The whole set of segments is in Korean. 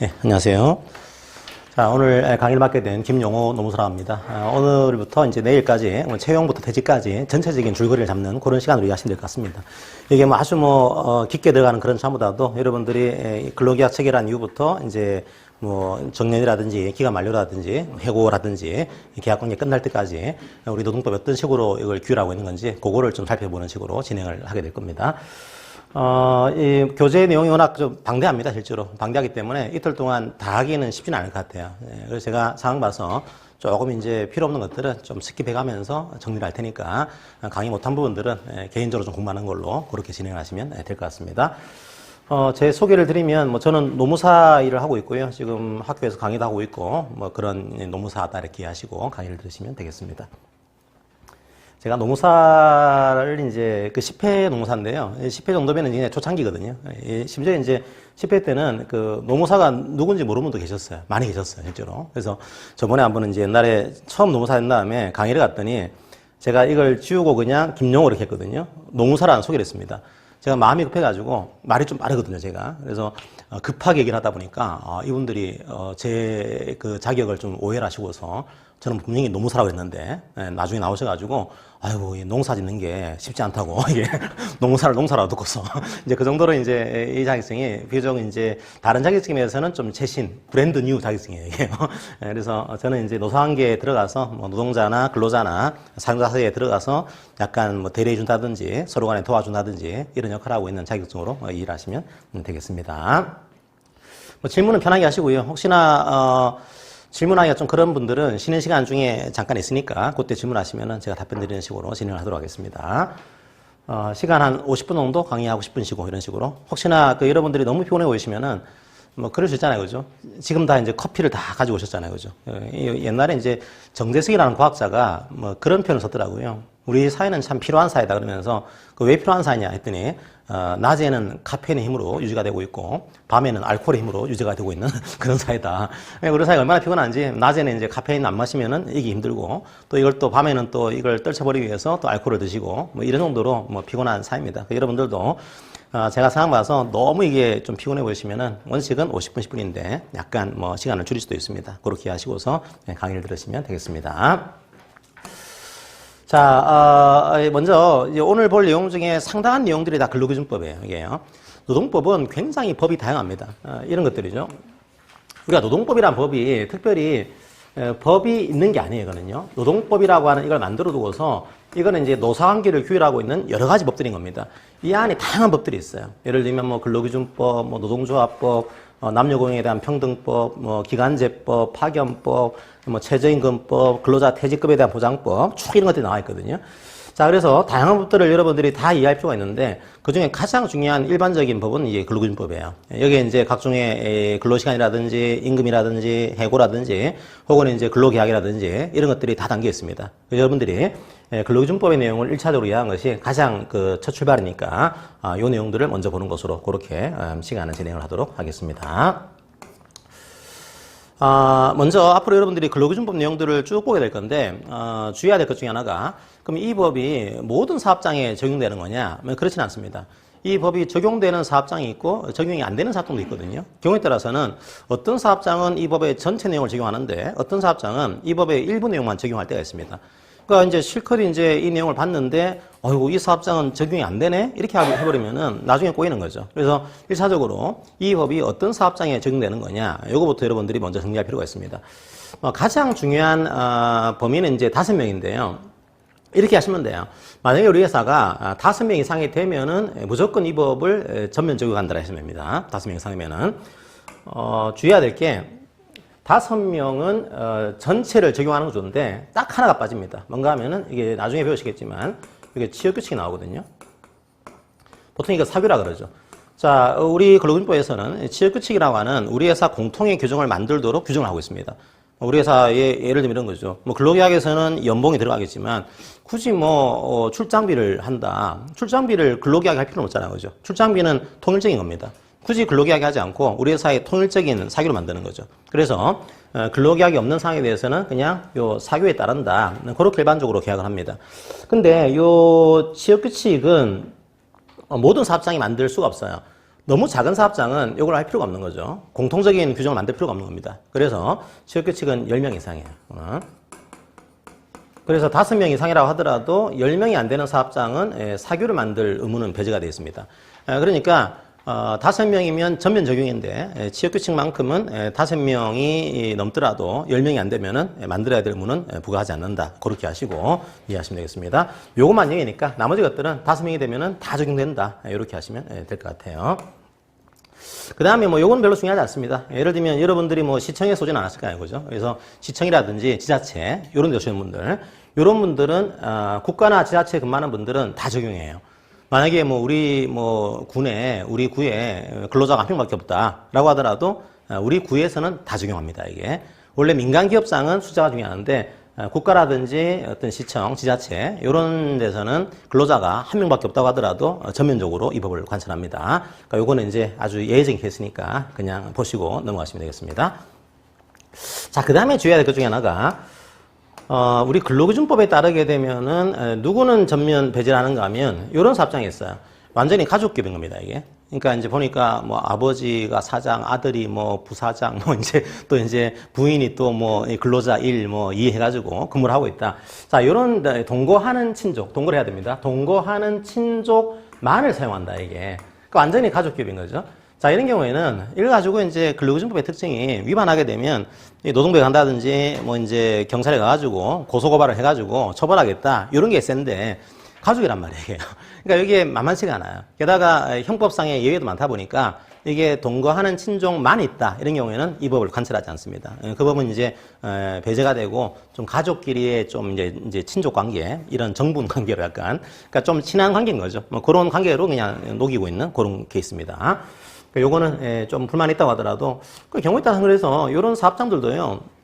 네, 안녕하세요. 자, 오늘 강의를 맡게 된 김용호 노무사라입니다. 오늘부터 이제 내일까지, 채용부터 퇴직까지 전체적인 줄거리를 잡는 그런 시간으로 이해하시면 될 것 같습니다. 이게 뭐 아주 깊게 들어가는 그런 차보다도 여러분들이 근로계약 체결한 이후부터 이제 뭐 정년이라든지 기간 만료라든지 해고라든지 계약관계 끝날 때까지 우리 노동법이 어떤 식으로 이걸 규율하고 있는 건지 그거를 좀 살펴보는 식으로 진행을 하게 될 겁니다. 이 교재 내용이 워낙 좀 방대합니다, 실제로. 방대하기 때문에 이틀 동안 다 하기는 쉽지는 않을 것 같아요. 그래서 제가 상황 봐서 조금 이제 필요 없는 것들은 좀 스킵해 가면서 정리를 할 테니까 강의 못한 부분들은 개인적으로 좀 공부하는 걸로 그렇게 진행을 하시면 될 것 같습니다. 제 소개를 드리면, 저는 노무사 일을 하고 있고요. 지금 학교에서 강의도 하고 있고, 그런 노무사다 이렇게 하시고 강의를 들으시면 되겠습니다. 제가 노무사를 이제 그 10회 노무사인데요. 10회 정도면 이제 초창기거든요. 심지어 이제 10회 때는 그 노무사가 누군지 모르는 분도 계셨어요. 많이 계셨어요, 실제로. 그래서 저번에 한 번은 이제 옛날에 처음 노무사 된 다음에 강의를 갔더니 제가 이걸 지우고 그냥 김용호 이렇게 했거든요. 노무사라는 소개를 했습니다. 제가 마음이 급해가지고 말이 좀 빠르거든요, 제가. 그래서 급하게 얘기를 하다 보니까 이분들이 제 그 자격을 좀 오해를 하시고서 저는 분명히 노무사라고 했는데 나중에 나오셔가지고 아이고 이 농사 짓는 게 쉽지 않다고 이게 농사라고 듣고서 이제 그 정도로 이제 이 자격증이 비교적 이제 다른 자격증에 비해서는 좀 최신 브랜드 뉴 자격증이에요. 그래서 저는 이제 노사관계에 들어가서 노동자나 근로자나 사용자 사이에 들어가서 약간 대리해 준다든지 서로 간에 도와준다든지 이런 역할을 하고 있는 자격증으로 일하시면 되겠습니다. 질문은 편하게 하시고요. 혹시나 질문하기가 좀 그런 분들은 쉬는 시간 중에 잠깐 있으니까 그때 질문하시면은 제가 답변 드리는 식으로 진행을 하도록 하겠습니다. 시간 한 50분 정도 강의하고 10분 쉬고 이런 식으로. 혹시나 여러분들이 너무 피곤해 보이시면은 그럴 수 있잖아요. 그죠? 지금 다 이제 커피를 다 가지고 오셨잖아요. 그죠? 옛날에 이제 정재석이라는 과학자가 그런 표현을 썼더라고요. 우리 사회는 참 필요한 사회다 그러면서 왜 필요한 사회냐 했더니 낮에는 카페인의 힘으로 유지가 되고 있고 밤에는 알코올의 힘으로 유지가 되고 있는 그런 사회다. 우리 사회가 얼마나 피곤한지 낮에는 이제 카페인 안 마시면은 이기 힘들고 또 이걸 또 밤에는 또 이걸 떨쳐버리기 위해서 또 알코올을 드시고 이런 정도로 피곤한 사회입니다. 여러분들도 제가 상황 봐서 너무 이게 좀 피곤해 보이시면은 원칙은 50분, 10분인데 약간 시간을 줄일 수도 있습니다. 그렇게 하시고서 강의를 들으시면 되겠습니다. 자, 먼저 오늘 볼 내용 중에 상당한 내용들이 다 근로기준법이에요. 이게요. 노동법은 굉장히 법이 다양합니다. 이런 것들이죠. 우리가 노동법이란 법이 특별히 법이 있는 게 아니에요, 이거는요. 노동법이라고 하는 이걸 만들어 두고서 이거는 이제 노사관계를 규율하고 있는 여러 가지 법들인 겁니다. 이 안에 다양한 법들이 있어요. 예를 들면 근로기준법, 노동조합법, 남녀공용에 대한 평등법, 기간제법, 파견법, 최저임금법, 근로자 퇴직급에 대한 보장법, 쭉 이런 것들이 나와 있거든요. 자, 그래서 다양한 법들을 여러분들이 다 이해할 필요가 있는데 그 중에 가장 중요한 일반적인 법은 이게 근로기준법이에요. 여기에 이제 각종의 근로시간이라든지 임금이라든지 해고라든지 혹은 이제 근로계약이라든지 이런 것들이 다 담겨 있습니다. 그래서 여러분들이 근로기준법의 내용을 1차적으로 이해한 것이 가장 첫 출발이니까 이 내용들을 먼저 보는 것으로 그렇게 시간을 진행을 하도록 하겠습니다. 먼저 앞으로 여러분들이 근로기준법 내용들을 쭉 보게 될 건데 주의해야 될 것 중에 하나가 그럼 이 법이 모든 사업장에 적용되는 거냐? 그렇지는 않습니다. 이 법이 적용되는 사업장이 있고 적용이 안 되는 사업장도 있거든요. 경우에 따라서는 어떤 사업장은 이 법의 전체 내용을 적용하는데 어떤 사업장은 이 법의 일부 내용만 적용할 때가 있습니다. 그러니까 이제 실컷 이제 이 내용을 봤는데 어이구 이 사업장은 적용이 안 되네 이렇게 해버리면은 나중에 꼬이는 거죠. 그래서 1차적으로 이 법이 어떤 사업장에 적용되는 거냐 이거부터 여러분들이 먼저 정리할 필요가 있습니다. 가장 중요한 범위는 이제 5명인데요. 이렇게 하시면 돼요. 만약에 우리 회사가 5명 이상이 되면은 무조건 이 법을 전면 적용한다라 하시면 됩니다. 5명 이상이면은 주의해야 될 게 5명은 전체를 적용하는 거 좋은데 딱 하나가 빠집니다. 뭔가 하면은 이게 나중에 배우시겠지만 이게 취업규칙이 나오거든요. 보통 이거 사규라 그러죠. 자, 우리 근로기준법에서는 취업규칙이라고 하는 우리 회사 공통의 규정을 만들도록 규정을 하고 있습니다. 우리 회사의 예를 들면 이런 거죠. 근로계약에서는 연봉이 들어가겠지만 굳이 출장비를 한다. 출장비를 근로계약에 할 필요는 없잖아요. 그죠? 출장비는 통일적인 겁니다. 굳이 근로계약이 하지 않고 우리 회사의 통일적인 사규를 만드는 거죠. 그래서 근로계약이 없는 상황에 대해서는 그냥 요 사규에 따른다. 그렇게 일반적으로 계약을 합니다. 근데 요 취업규칙은 모든 사업장이 만들 수가 없어요. 너무 작은 사업장은 이걸 할 필요가 없는 거죠. 공통적인 규정을 만들 필요가 없는 겁니다. 그래서 취업규칙은 10명 이상이에요. 그래서 5명 이상이라고 하더라도 10명이 안 되는 사업장은 사규를 만들 의무는 배제가 되어 있습니다. 그러니까 5명이면 전면 적용인데 취업규칙만큼은 5명이 넘더라도 10명이 안 되면은 만들어야 될 의무는 부과하지 않는다. 그렇게 하시고 이해하시면 되겠습니다. 요것만 얘기니까 나머지 것들은 5명이 되면은 다 적용된다. 이렇게 하시면 될 것 같아요. 그 다음에 뭐 요거는 별로 중요하지 않습니다. 예를 들면 여러분들이 뭐 시청에 소진 안 하실 거 아니에요. 그죠? 그래서 시청이라든지 지자체, 요런 데 오시는 분들, 요런 분들은, 국가나 지자체에 근무하는 분들은 다 적용해요. 만약에 뭐 우리 뭐 우리 구에 근로자가 1명밖에 없다라고 하더라도 우리 구에서는 다 적용합니다. 이게. 원래 민간 기업장은 숫자가 중요한데 국가라든지 어떤 시청, 지자체 이런 데서는 근로자가 1명밖에 없다고 하더라도 전면적으로 이 법을 관찰합니다. 그러니까 요거는 이제 아주 예외적인 케이스니까 그냥 보시고 넘어가시면 되겠습니다. 자, 그 다음에 주의해야 될 것 중에 하나가 우리 근로기준법에 따르게 되면은 누구는 전면 배제를 하는가 하면 이런 사업장이 있어요. 완전히 가족기업인 겁니다, 이게. 그러니까 이제 보니까 뭐 아버지가 사장, 아들이 뭐 부사장, 뭐 이제 또 이제 부인이 또 뭐 근로자 1 뭐 2 해가지고 근무를 하고 있다. 자, 이런 동거하는 친족, 동거를 해야 됩니다. 동거하는 친족만을 사용한다, 이게. 그러니까 완전히 가족기업인 거죠. 자, 이런 경우에는 이걸 가지고 이제 근로기준법의 특징이 위반하게 되면 노동부에 간다든지 뭐 이제 경찰에 가가지고 고소고발을 해가지고 처벌하겠다. 이런 게 센데 가족이란 말이에요. 그러니까 이게 만만치가 않아요. 게다가 형법상의 예외도 많다 보니까 이게 동거하는 친족만 있다. 이런 경우에는 이 법을 관찰하지 않습니다. 그 법은 이제 배제가 되고 좀 가족끼리의 좀 이제 친족 관계, 이런 정분 관계로 약간, 그러니까 좀 친한 관계인 거죠. 뭐 그런 관계로 그냥 녹이고 있는 그런 케이스입니다. 요거는 좀 불만이 있다고 하더라도 그 경우에 따라서 그래서 이런 사업장들도요.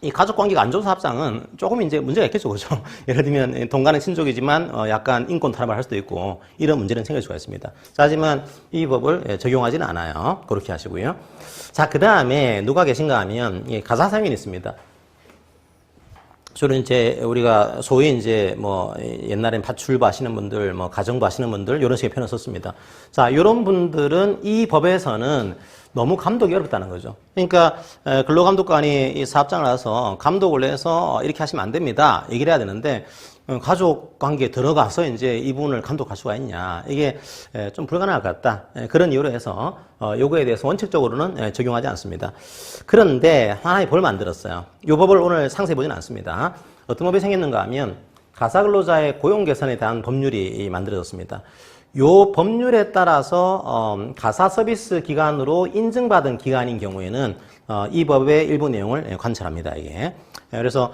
이 가족 관계가 안 좋은 사업장은 조금 이제 문제가 있겠죠, 그죠? 예를 들면 동가는 친족이지만 약간 인권 탄압을 할 수도 있고 이런 문제는 생길 수가 있습니다. 자, 하지만 이 법을 적용하지는 않아요. 그렇게 하시고요. 자, 그 다음에 누가 계신가 하면 가사상인이 있습니다. 주로 이제 우리가 소위 이제 뭐 옛날엔 밭출부 하시는 분들, 뭐 가정부 하시는 분들 이런 식의 표현을 썼습니다. 자, 이런 분들은 이 법에서는 너무 감독이 어렵다는 거죠. 그러니까 근로감독관이 이 사업장을 와서 감독을 해서 이렇게 하시면 안 됩니다. 얘기를 해야 되는데 가족 관계에 들어가서 이제 이분을 감독할 수가 있냐. 이게 좀 불가능할 것 같다. 그런 이유로 해서 요거에 대해서 원칙적으로는 적용하지 않습니다. 그런데 하나의 법을 만들었어요. 이 법을 오늘 상세히 보지는 않습니다. 어떤 법이 생겼는가 하면 가사근로자의 고용 개선에 대한 법률이 만들어졌습니다. 요 법률에 따라서 가사 서비스 기관으로 인증받은 기관인 경우에는 이 법의 일부 내용을 관찰합니다. 이게. 그래서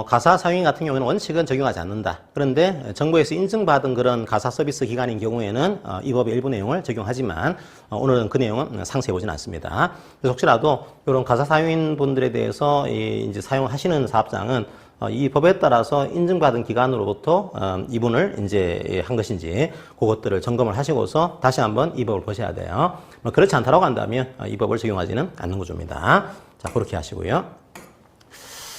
가사 사용인 같은 경우에는 원칙은 적용하지 않는다. 그런데 정부에서 인증받은 그런 가사 서비스 기관인 경우에는 이 법의 일부 내용을 적용하지만 오늘은 그 내용은 상세히 보지는 않습니다. 그래서 혹시라도 이런 가사 사용인 분들에 대해서 이제 사용하시는 사업장은 이 법에 따라서 인증받은 기관으로부터 이분을 이제 한 것인지 그것들을 점검을 하시고서 다시 한번 이 법을 보셔야 돼요. 뭐 그렇지 않다라고 한다면 이 법을 적용하지는 않는 구조입니다. 자, 그렇게 하시고요.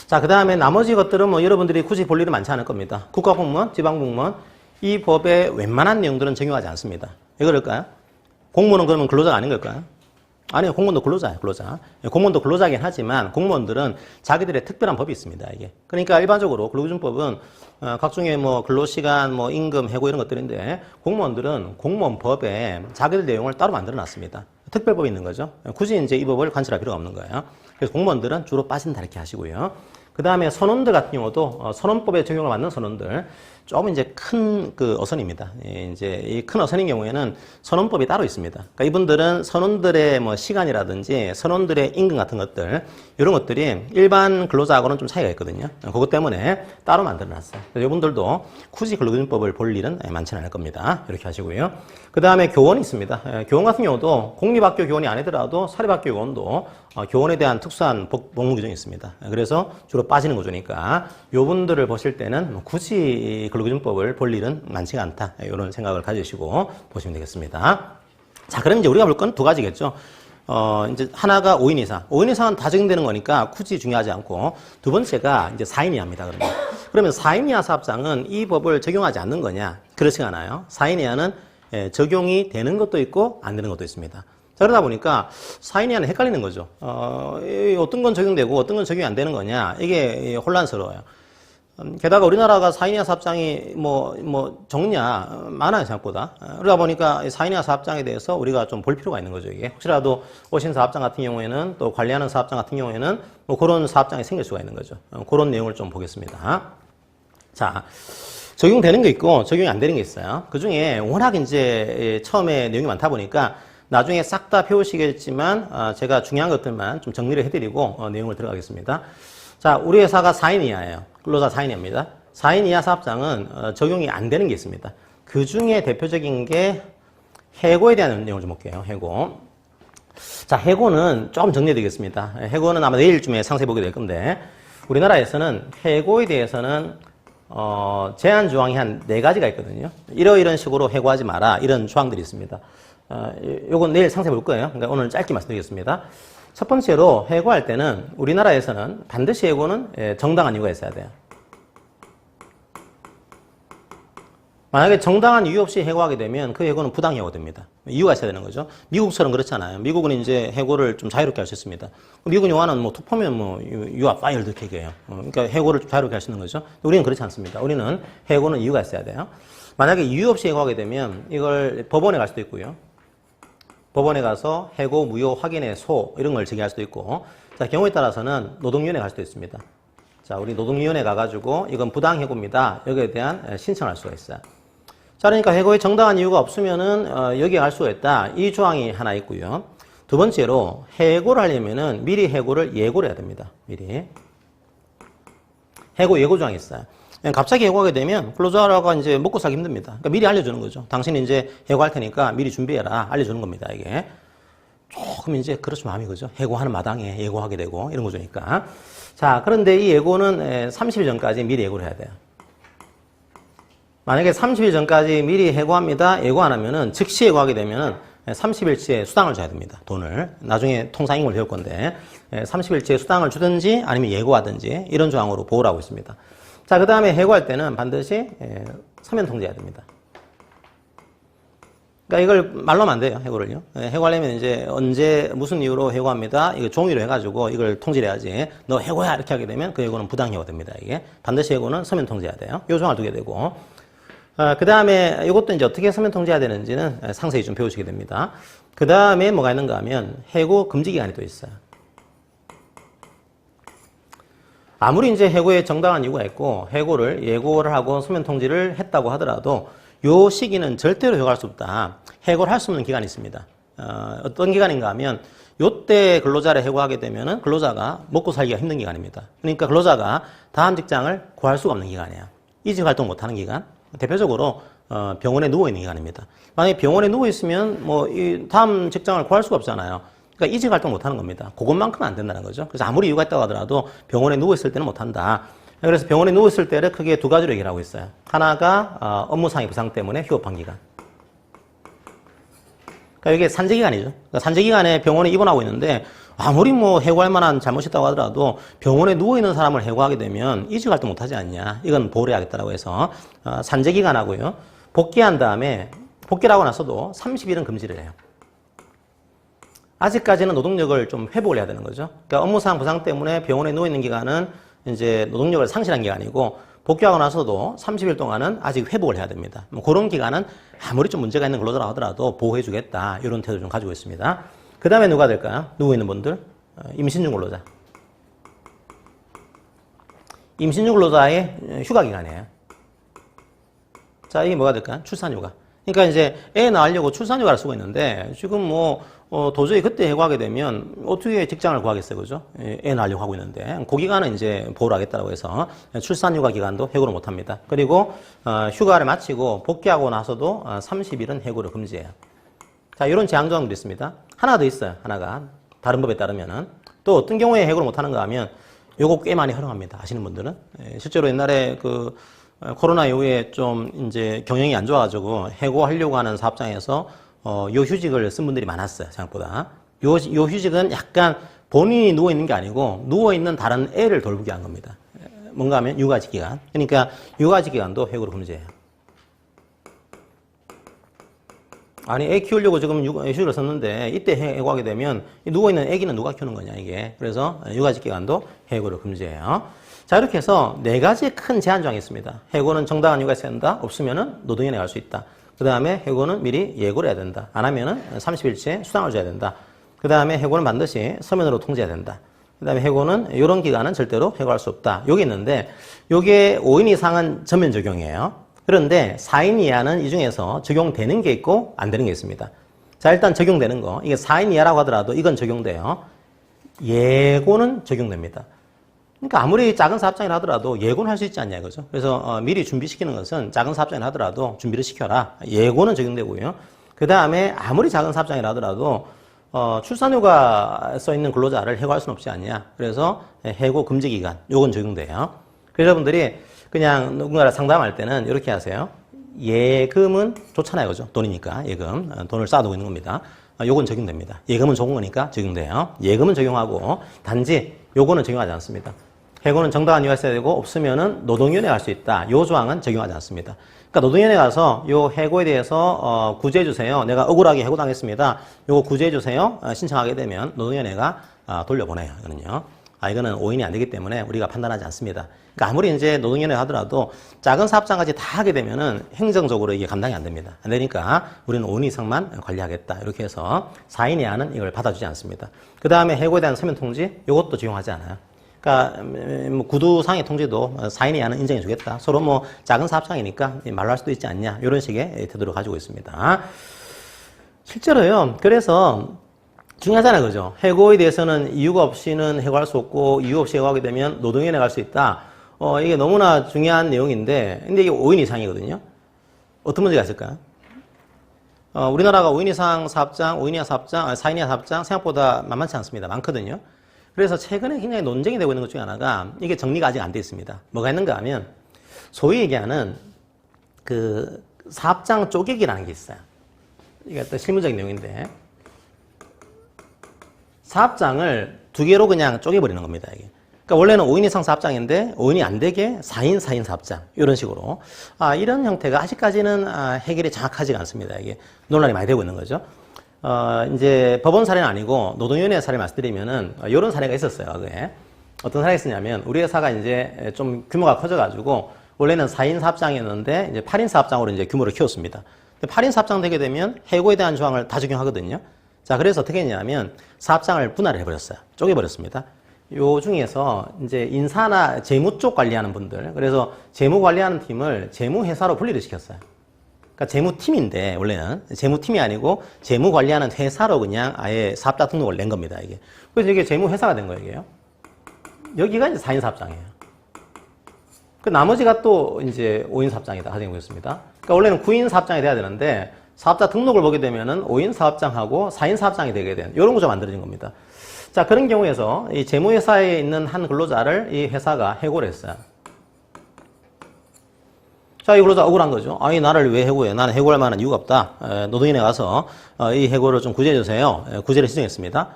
자, 그 다음에 나머지 것들은 뭐 여러분들이 굳이 볼 일은 많지 않을 겁니다. 국가공무원, 지방공무원 이 법의 웬만한 내용들은 적용하지 않습니다. 왜 그럴까요? 공무원은 그러면 근로자가 아닌 걸까요? 아니요, 공무원도 근로자예요, 근로자. 공무원도 근로자긴 하지만 공무원들은 자기들의 특별한 법이 있습니다, 이게. 그러니까 일반적으로 근로기준법은 각종의 뭐 근로시간, 뭐 임금, 해고 이런 것들인데 공무원들은 공무원법에 자기들 내용을 따로 만들어 놨습니다. 특별법이 있는 거죠. 굳이 이제 이 법을 관찰할 필요가 없는 거예요. 그래서 공무원들은 주로 빠진다 이렇게 하시고요. 그 다음에 선원들 같은 경우도 선원법에 적용을 받는 선원들 조금 이제 큰 그 어선입니다. 이제 이 큰 어선인 경우에는 선원법이 따로 있습니다. 그러니까 이분들은 선원들의 뭐 시간이라든지 선원들의 임금 같은 것들 이런 것들이 일반 근로자하고는 좀 차이가 있거든요. 그것 때문에 따로 만들어놨어요. 그래서 이분들도 굳이 근로기준법을 볼 일은 많지는 않을 겁니다. 이렇게 하시고요. 그 다음에 교원이 있습니다. 교원 같은 경우도 공립학교 교원이 아니더라도 사립학교 교원도 교원에 대한 특수한 복무 규정이 있습니다. 그래서 주로 빠지는 구조니까 이분들을 보실 때는 굳이 근로기준법을 볼 일은 많지가 않다. 이런 생각을 가지시고 보시면 되겠습니다. 자, 그럼 이제 우리가 볼 건 두 가지겠죠. 이제 하나가 5인 이상. 5인 이상은 다 적용되는 거니까 굳이 중요하지 않고 두 번째가 이제 4인 이하입니다. 그러면 4인 이하 사업장은 이 법을 적용하지 않는 거냐? 그렇지 않아요. 4인 이하는 적용이 되는 것도 있고 안 되는 것도 있습니다. 자, 그러다 보니까 사인이하는 헷갈리는 거죠. 어떤 건 적용되고 어떤 건 적용이 안 되는 거냐, 이게 혼란스러워요. 게다가 우리나라가 사인이하 사업장이 적냐, 많아요, 생각보다. 그러다 보니까 사인이하 사업장에 대해서 우리가 좀 볼 필요가 있는 거죠, 이게. 혹시라도 오신 사업장 같은 경우에는, 또 관리하는 사업장 같은 경우에는 그런 사업장이 생길 수가 있는 거죠. 그런 내용을 좀 보겠습니다. 자, 적용되는 게 있고 적용이 안 되는 게 있어요. 그 중에 워낙 이제 처음에 내용이 많다 보니까 나중에 싹 다 배우시겠지만 제가 중요한 것들만 좀 정리를 해드리고 내용을 들어가겠습니다. 자, 우리 회사가 4인 이하예요. 근로자 4인 이하입니다. 4인 이하 사업장은 적용이 안 되는 게 있습니다. 그 중에 대표적인 게 해고에 대한 내용을 좀 볼게요. 해고. 자, 해고는 조금 정리해드리겠습니다. 해고는 아마 내일쯤에 상세히 보게 될 건데, 우리나라에서는 해고에 대해서는 제한 조항이 한 4가지가 있거든요. 이런 식으로 해고하지 마라, 이런 조항들이 있습니다. 요건 내일 상세히 볼 거예요. 그러니까 오늘 짧게 말씀드리겠습니다. 첫 번째로 해고할 때는 우리나라에서는 반드시 해고는 정당한 이유가 있어야 돼요. 만약에 정당한 이유 없이 해고하게 되면 그 해고는 부당해고가 됩니다. 이유가 있어야 되는 거죠. 미국처럼 그렇잖아요. 미국은 이제 해고를 좀 자유롭게 할 수 있습니다. 미국 영화는 툭하면 you are fired 이렇게 얘기해요. 그러니까 해고를 좀 자유롭게 할 수 있는 거죠. 우리는 그렇지 않습니다. 우리는 해고는 이유가 있어야 돼요. 만약에 이유 없이 해고하게 되면 이걸 법원에 갈 수도 있고요. 법원에 가서 해고 무효 확인의 소 이런 걸 제기할 수도 있고, 자, 경우에 따라서는 노동위원회 갈 수도 있습니다. 자, 우리 노동위원회 가가지고 이건 부당해고입니다, 여기에 대한 신청을 할 수가 있어요. 자, 그러니까 해고에 정당한 이유가 없으면은 여기에 갈 수가 있다, 이 조항이 하나 있고요. 두 번째로 해고를 하려면은 미리 해고를 예고를 해야 됩니다. 미리 해고 예고 조항이 있어요. 갑자기 해고하게 되면 근로자가 이제 먹고 살기 힘듭니다. 그러니까 미리 알려주는 거죠. 당신이 이제 해고할 테니까 미리 준비해라, 알려주는 겁니다, 이게. 조금 이제 그렇죠, 마음이 그죠. 해고하는 마당에 예고하게 되고 이런 거죠니까. 자, 그런데 이 예고는 30일 전까지 미리 예고를 해야 돼요. 만약에 30일 전까지 미리 해고합니다, 예고 안 하면은 즉시 예고하게 되면은 30일치의 수당을 줘야 됩니다. 돈을. 나중에 통상임금을 배울 건데 30일치의 수당을 주든지 아니면 예고하든지 이런 조항으로 보호를 하고 있습니다. 자, 그 다음에 해고할 때는 반드시 서면 통지해야 됩니다. 그러니까 이걸 말로 하면 안 돼요, 해고를요. 해고하려면 이제 언제 무슨 이유로 해고합니다, 이거 종이로 해가지고 이걸 통지를 해야지. 너 해고야 이렇게 하게 되면 그 해고는 부당해고가 됩니다. 이게 반드시 해고는 서면 통지해야 돼요. 요 조항을 두게 되고, 그 다음에 이것도 이제 어떻게 서면 통지해야 되는지는 상세히 좀 배우시게 됩니다. 그 다음에 뭐가 있는가 하면 해고 금지 기간이 또 있어요. 아무리 이제 해고에 정당한 이유가 있고 해고를 예고를 하고 서면 통지를 했다고 하더라도 요 시기는 절대로 해고할 수 없다. 해고를 할 수 없는 기간이 있습니다. 어떤 기간인가 하면 요때 근로자를 해고하게 되면은 근로자가 먹고 살기가 힘든 기간입니다. 그러니까 근로자가 다음 직장을 구할 수가 없는 기간이에요. 이직 활동 못 하는 기간. 대표적으로 병원에 누워 있는 기간입니다. 만약에 병원에 누워 있으면 이 다음 직장을 구할 수가 없잖아요. 그러니까 이직 활동 못 하는 겁니다. 그것만큼은 안 된다는 거죠. 그래서 아무리 이유가 있다고 하더라도 병원에 누워 있을 때는 못 한다. 그래서 병원에 누워 있을 때를 크게 2가지로 얘기를 하고 있어요. 하나가 업무상의 부상 때문에 휴업한 기간. 그러니까 이게 산재 기간이죠. 그러니까 산재 기간에 병원에 입원하고 있는데 아무리 해고할 만한 잘못이 있다고 하더라도 병원에 누워 있는 사람을 해고하게 되면 이직 활동 못 하지 않냐. 이건 보호를 해야겠다라고 해서 산재 기간하고요. 복귀한 다음에 복귀를 하고 나서도 30일은 금지를 해요. 아직까지는 노동력을 좀 회복을 해야 되는 거죠. 그러니까 업무상 부상 때문에 병원에 누워 있는 기간은 이제 노동력을 상실한 기간이고, 복귀하고 나서도 30일 동안은 아직 회복을 해야 됩니다. 그런 기간은 아무리 좀 문제가 있는 근로자라고 하더라도 보호해 주겠다, 이런 태도를 좀 가지고 있습니다. 그 다음에 누가 될까요? 누워 있는 분들, 임신 중 근로자. 임신 중 근로자의 휴가 기간이에요. 자, 이게 뭐가 될까요? 출산휴가. 그러니까 이제 애 낳으려고 출산휴가를 쓰고 있는데 지금 도저히 그때 해고하게 되면 어떻게 직장을 구하겠어요, 그죠? 애 낳으려고 하고 있는데 그 기간은 이제 보호를 하겠다고 해서 출산휴가 기간도 해고를 못 합니다. 그리고 휴가를 마치고 복귀하고 나서도 30일은 해고를 금지해요. 자, 이런 제한 조항들이 있습니다. 하나 더 있어요. 하나가 다른 법에 따르면은 또 어떤 경우에 해고를 못 하는가 하면 요거 꽤 많이 활용합니다. 아시는 분들은 실제로 옛날에 코로나 이후에 좀 이제 경영이 안 좋아가지고 해고하려고 하는 사업장에서 요 휴직을 쓴 분들이 많았어요, 생각보다. 요 휴직은 약간 본인이 누워있는 게 아니고 누워있는 다른 애를 돌보게 한 겁니다. 뭔가 하면 육아직 기간. 그러니까 육아직 기간도 해고를 금지해요. 아니, 애 키우려고 지금 휴직을 썼는데, 이때 해고하게 되면, 누워있는 애기는 누가 키우는 거냐, 이게. 그래서, 육아직 기간도 해고를 금지해요. 자, 이렇게 해서 네 가지 큰 제한 조항이 있습니다. 해고는 정당한 이유가 있어야 된다. 없으면은 노동위원회에 갈 수 있다. 그 다음에 해고는 미리 예고를 해야 된다. 안 하면은 30일째 수당을 줘야 된다. 그 다음에 해고는 반드시 서면으로 통지해야 된다. 그 다음에 해고는 이런 기간은 절대로 해고할 수 없다. 요게 있는데, 요게 5인 이상은 전면 적용이에요. 그런데 4인 이하는 이 중에서 적용되는 게 있고 안 되는 게 있습니다. 자, 일단 적용되는 거. 이게 4인 이하라고 하더라도 이건 적용돼요. 예고는 적용됩니다. 그러니까 아무리 작은 사업장이라 하더라도 예고는 할 수 있지 않냐 이거죠. 그래서 미리 준비시키는 것은 작은 사업장이라 하더라도 준비를 시켜라. 예고는 적용되고요. 그 다음에 아무리 작은 사업장이라 하더라도 출산휴가 써있는 근로자를 해고할 수는 없지 않냐. 그래서 해고 금지 기간 요건 적용돼요. 그래서 여러분들이 그냥 누군가를 상담할 때는 이렇게 하세요. 예금은 좋잖아요. 그죠? 돈이니까 예금. 돈을 쌓아두고 있는 겁니다. 요건 적용됩니다. 예금은 좋은 거니까 적용돼요. 예금은 적용하고 단지 요거는 적용하지 않습니다. 해고는 정당한 이유가 있어야 되고 없으면은 노동위원회에 갈 수 있다. 요 조항은 적용하지 않습니다. 그러니까 노동위원회에 가서 요 해고에 대해서 구제해 주세요. 내가 억울하게 해고당했습니다. 요거 구제해 주세요. 신청하게 되면 노동위원회가 돌려보내요. 이거는요. 이거는 5인이 안 되기 때문에 우리가 판단하지 않습니다. 그러니까 아무리 이제 노동위원회 하더라도 작은 사업장까지 다 하게 되면은 행정적으로 이게 감당이 안 됩니다. 안 되니까 우리는 5인 이상만 관리하겠다. 이렇게 해서 4인 이하는 이걸 받아주지 않습니다. 그 다음에 해고에 대한 서면 통지 이것도 적용하지 않아요. 그러니까 뭐 구두상의 통지도 4인 이하는 인정해 주겠다. 서로 뭐 작은 사업장이니까 말로 할 수도 있지 않냐. 이런 식의 태도를 가지고 있습니다. 실제로요. 그래서 중요하잖아요. 그죠? 해고에 대해서는 이유가 없이는 해고할 수 없고 이유 없이 해고하게 되면 노동위원회에 갈 수 있다. 이게 너무나 중요한 내용인데 근데 이게 5인 이상이거든요. 어떤 문제가 있을까요? 우리나라가 5인 이상 사업장, 5인 이하 사업장, 4인 이하 사업장 생각보다 만만치 않습니다. 많거든요. 그래서 최근에 굉장히 논쟁이 되고 있는 것 중에 하나가 이게 정리가 아직 안 돼 있습니다. 뭐가 있는가 하면 소위 얘기하는 그 사업장 쪼개기라는 게 있어요. 이게 또 실무적인 내용인데 사업장을 두 개로 그냥 쪼개버리는 겁니다. 이게. 그러니까 원래는 5인 이상 사업장인데 5인이 안 되게 4인, 4인 사업장 이런 식으로 이런 형태가 아직까지는 해결이 정확하지가 않습니다. 이게 논란이 많이 되고 있는 거죠. 이제 법원 사례는 아니고 노동위원회 사례 말씀드리면은 이런 사례가 있었어요. 그게. 어떤 사례가 있었냐면 우리 회사가 이제 좀 규모가 커져가지고 원래는 4인 사업장이었는데 이제 8인 사업장으로 이제 규모를 키웠습니다. 8인 사업장 되게 되면 해고에 대한 조항을 다 적용하거든요. 자, 그래서 어떻게 했냐면 사업장을 분할을 해버렸어요. 쪼개버렸습니다. 요 중에서 이제 인사나 재무 쪽 관리하는 분들, 그래서 재무 관리하는 팀을 재무회사로 분리를 시켰어요. 그러니까 재무팀인데, 원래는 재무팀이 아니고 재무 관리하는 회사로 그냥 아예 사업자 등록을 낸 겁니다, 이게. 그래서 이게 재무회사가 된 거예요, 이게요. 여기가 이제 4인 사업장이에요. 그 나머지가 또 이제 5인 사업장이다, 가정해 보겠습니다. 그러니까 원래는 9인 사업장이 돼야 되는데, 사업자 등록을 보게 되면은 5인 사업장하고 4인 사업장이 되게 되는 이런 구조가 만들어진 겁니다. 자, 그런 경우에서 이 재무회사에 있는 한 근로자를 이 회사가 해고를 했어요. 자, 이 근로자 억울한 거죠. 아니, 나를 왜 해고해? 나는 해고할 만한 이유가 없다. 노동위원회 가서 이 해고를 좀 구제해 주세요. 구제를 신청했습니다.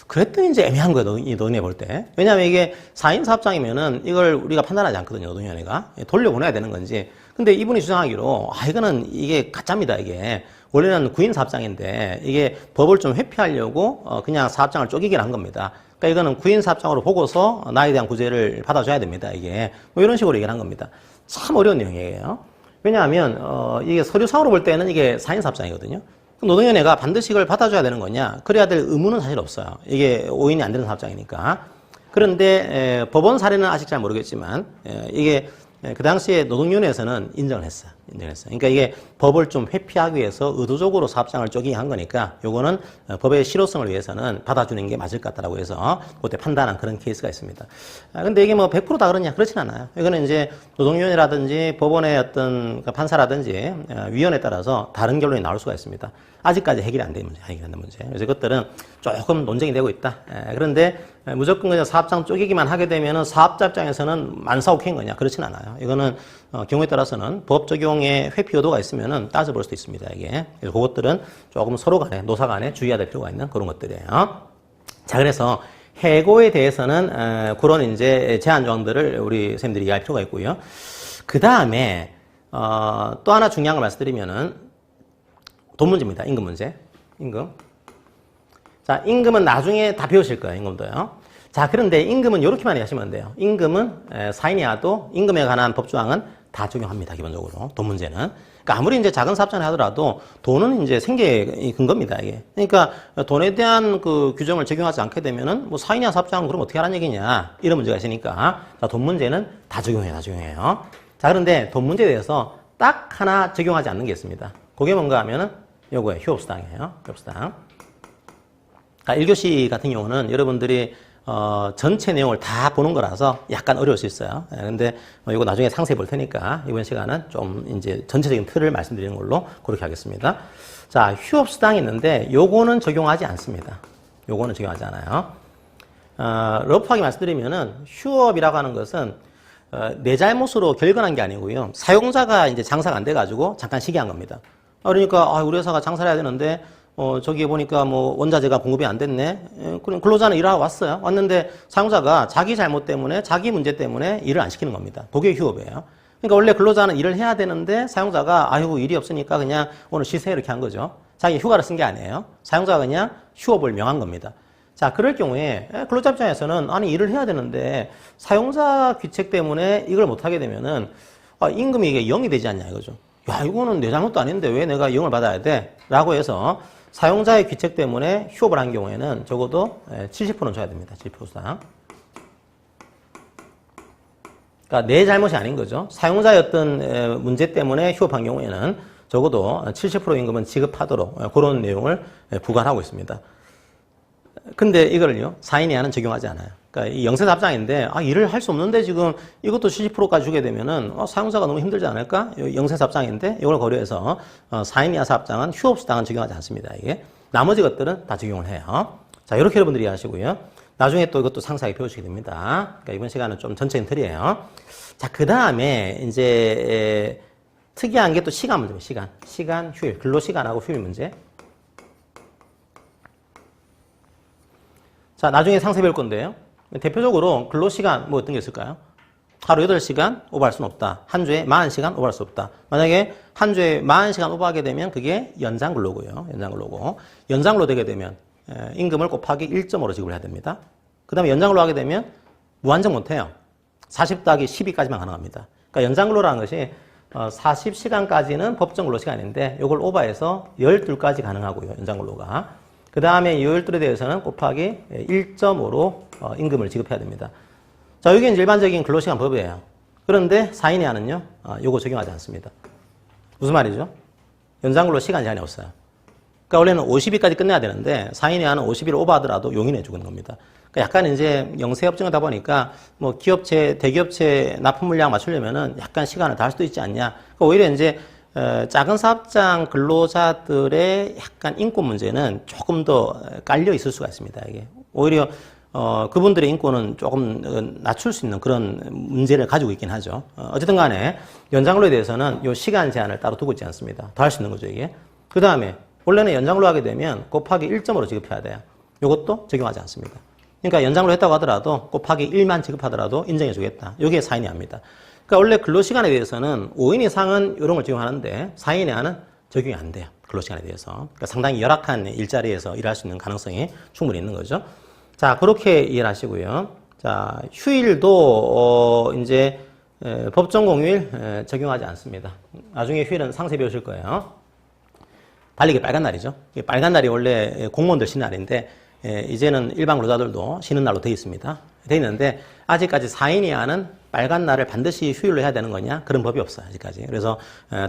그랬더니 이제 애매한 거예요, 이 노동위원회 볼 때. 왜냐하면 이게 4인 사업장이면은 이걸 우리가 판단하지 않거든요, 노동위원회가. 돌려보내야 되는 건지. 근데 이분이 주장하기로, 이게 가짜입니다, 이게. 원래는 9인 사업장인데, 이게 법을 좀 회피하려고, 그냥 사업장을 쪼개기를 한 겁니다. 그러니까 이거는 9인 사업장으로 보고서 나에 대한 구제를 받아줘야 됩니다, 이게. 뭐 이런 식으로 얘기를 한 겁니다. 참 어려운 내용이에요. 왜냐하면, 이게 서류상으로 볼 때는 이게 4인 사업장이거든요. 노동위원회가 반드시 이걸 받아줘야 되는 거냐? 그래야 될 의무는 사실 없어요. 이게 5인이 안 되는 사업장이니까. 그런데 법원 사례는 아직 잘 모르겠지만 이게 그 당시에 노동위원회에서는 인정을 했어요. 그러니까 이게 법을 좀 회피하기 위해서 의도적으로 사업장을 쪼개게 한 거니까 요거는 법의 실효성을 위해서는 받아주는 게 맞을 것 같다라고 해서 그때 판단한 그런 케이스가 있습니다. 근데 이게 뭐 100% 다 그러냐? 그렇진 않아요. 이거는 이제 노동위원회라든지 법원의 어떤 판사라든지 위원회에 따라서 다른 결론이 나올 수가 있습니다. 아직까지 해결이 안 된 문제, 해결되는 문제. 그래서 이것들은 조금 논쟁이 되고 있다. 그런데 무조건 그냥 사업장 쪼개기만 하게 되면은 사업자 입장에서는 만사오케인 거냐? 그렇진 않아요. 이거는 경우에 따라서는 법 적용에 회피 의도가 있으면은 따져볼 수도 있습니다, 이게. 그래서 그것들은 조금 서로 간에, 노사 간에 주의해야 될 필요가 있는 그런 것들이에요. 자, 그래서 해고에 대해서는 그런 이제 제한 조항들을 우리 선생님들이 이해할 필요가 있고요. 그 다음에 또 하나 중요한 걸 말씀드리면은 돈 문제입니다. 임금 문제. 임금. 자, 임금은 나중에 다 배우실 거예요. 임금도요. 자, 그런데 임금은 이렇게만 하시면 돼요. 임금은 사인이와도 임금에 관한 법조항은 다 적용합니다. 기본적으로. 돈 문제는. 그러니까 아무리 이제 작은 사업장을 하더라도 돈은 이제 생계의 근거입니다. 이게. 그러니까 돈에 대한 그 규정을 적용하지 않게 되면은 뭐 사인이와 사업장은 그럼 어떻게 하라는 얘기냐. 이런 문제가 있으니까. 자, 돈 문제는 다 적용해요. 다 적용해요. 자, 그런데 돈 문제에 대해서 딱 하나 적용하지 않는 게 있습니다. 그게 뭔가 하면은 요거예요. 휴업수당이에요. 휴업수당. 자, 1교시 같은 경우는 여러분들이 전체 내용을 다 보는 거라서 약간 어려울 수 있어요. 근데 이거 나중에 상세히 볼 테니까 이번 시간은 좀 이제 전체적인 틀을 말씀드리는 걸로 그렇게 하겠습니다. 자, 휴업수당이 있는데 요거는 적용하지 않습니다. 요거는 적용하지 않아요. 러프하게 말씀드리면은 휴업이라고 하는 것은 내 잘못으로 결근한 게 아니고요. 사용자가 이제 장사가 안 돼가지고 잠깐 시기한 겁니다. 그러니까 우리 회사가 장사를 해야 되는데 저기 보니까 뭐 원자재가 공급이 안 됐네. 그럼 근로자는 일하러 왔어요. 왔는데 사용자가 자기 잘못 때문에 자기 문제 때문에 일을 안 시키는 겁니다. 그게 휴업이에요. 그러니까 원래 근로자는 일을 해야 되는데 사용자가 아이고 일이 없으니까 그냥 오늘 쉬세요 이렇게 한 거죠. 자기 휴가를 쓴 게 아니에요. 사용자가 그냥 휴업을 명한 겁니다. 자, 그럴 경우에 근로자 입장에서는 아니 일을 해야 되는데 사용자 귀책 때문에 이걸 못 하게 되면은 임금이 이게 0이 되지 않냐 이거죠. 야, 이거는 내 잘못도 아닌데 왜 내가 0을 받아야 돼? 라고 해서 사용자의 귀책 때문에 휴업을 한 경우에는 적어도 70%는 줘야 됩니다. 70%상. 그러니까 내 잘못이 아닌 거죠. 사용자의 어떤 문제 때문에 휴업한 경우에는 적어도 70% 임금은 지급하도록 그런 내용을 부과하고 있습니다. 근데 이거를요, 사인이하는 적용하지 않아요. 그러니까 이 영세사업장인데, 일을 할 수 없는데 지금 이것도 70%까지 주게 되면은, 사용자가 너무 힘들지 않을까? 영세사업장인데, 이걸 고려해서, 사인이하 사업장은 휴업수당은 적용하지 않습니다. 이게. 나머지 것들은 다 적용을 해요. 자, 이렇게 여러분들이 하시고요. 나중에 또 이것도 상세하게 배우시게 됩니다. 그러니까 이번 시간은 좀 전체적인 틀이에요. 자, 그 다음에 이제, 특이한 게 또 시간 문제입니다. 시간, 휴일. 근로시간하고 휴일 문제. 자, 나중에 상세 배울 건데요. 대표적으로 근로시간 뭐 어떤 게 있을까요? 하루 8시간 오버할 수는 없다. 한 주에 40시간 오버할 수 없다. 만약에 한 주에 40시간 오버하게 되면 그게 연장근로고요. 연장근로고. 연장근로 되게 되면 임금을 곱하기 1.5로 지급을 해야 됩니다. 그 다음에 연장근로 하게 되면 무한정 못해요. 40 더하기 12까지만 가능합니다. 그러니까 연장근로라는 것이 40시간까지는 법정 근로시간인데 이걸 오버해서 12까지 가능하고요. 연장근로가. 그 다음에 이 12에 대해서는 곱하기 1.5로 임금을 지급해야 됩니다. 자, 여기 일반적인 근로시간 법이에요. 그런데 사인이하는요, 요거 적용하지 않습니다. 무슨 말이죠? 연장근로 시간 제한이 없어요. 그러니까 원래는 50일까지 끝내야 되는데 사인이하는 50일 오버하더라도 용인해 주는 겁니다. 그러니까 약간 이제 영세업종이다 보니까 뭐 기업체, 대기업체 납품 물량 맞추려면은 약간 시간을 더 할 수도 있지 않냐. 그러니까 오히려 이제 작은 사업장 근로자들의 약간 인권 문제는 조금 더 깔려 있을 수가 있습니다. 이게 오히려 그분들의 인권은 조금 낮출 수 있는 그런 문제를 가지고 있긴 하죠. 어쨌든 간에 연장근로에 대해서는 이 시간 제한을 따로 두고 있지 않습니다. 더 할 수 있는 거죠, 이게. 그 다음에 원래는 연장근로 하게 되면 곱하기 1.5로 지급해야 돼요. 이것도 적용하지 않습니다. 그러니까 연장근로 했다고 하더라도 곱하기 1만 지급하더라도 인정해 주겠다. 이게 사인이합니다. 그러니까 원래 근로시간에 대해서는 5인 이상은 이런 걸 적용하는데 4인 이하는 적용이 안 돼요. 근로시간에 대해서. 그러니까 상당히 열악한 일자리에서 일할 수 있는 가능성이 충분히 있는 거죠. 자, 그렇게 이해를 하시고요. 자, 휴일도 이제 법정 공휴일 적용하지 않습니다. 나중에 휴일은 상세 배우실 거예요. 달리기 빨간 날이죠. 빨간 날이 원래 공무원들 쉬는 날인데 이제는 일반 근로자들도 쉬는 날로 되어 있습니다. 되어 있는데 아직까지 4인 이하는 빨간 날을 반드시 휴일로 해야 되는 거냐? 그런 법이 없어요. 아직까지. 그래서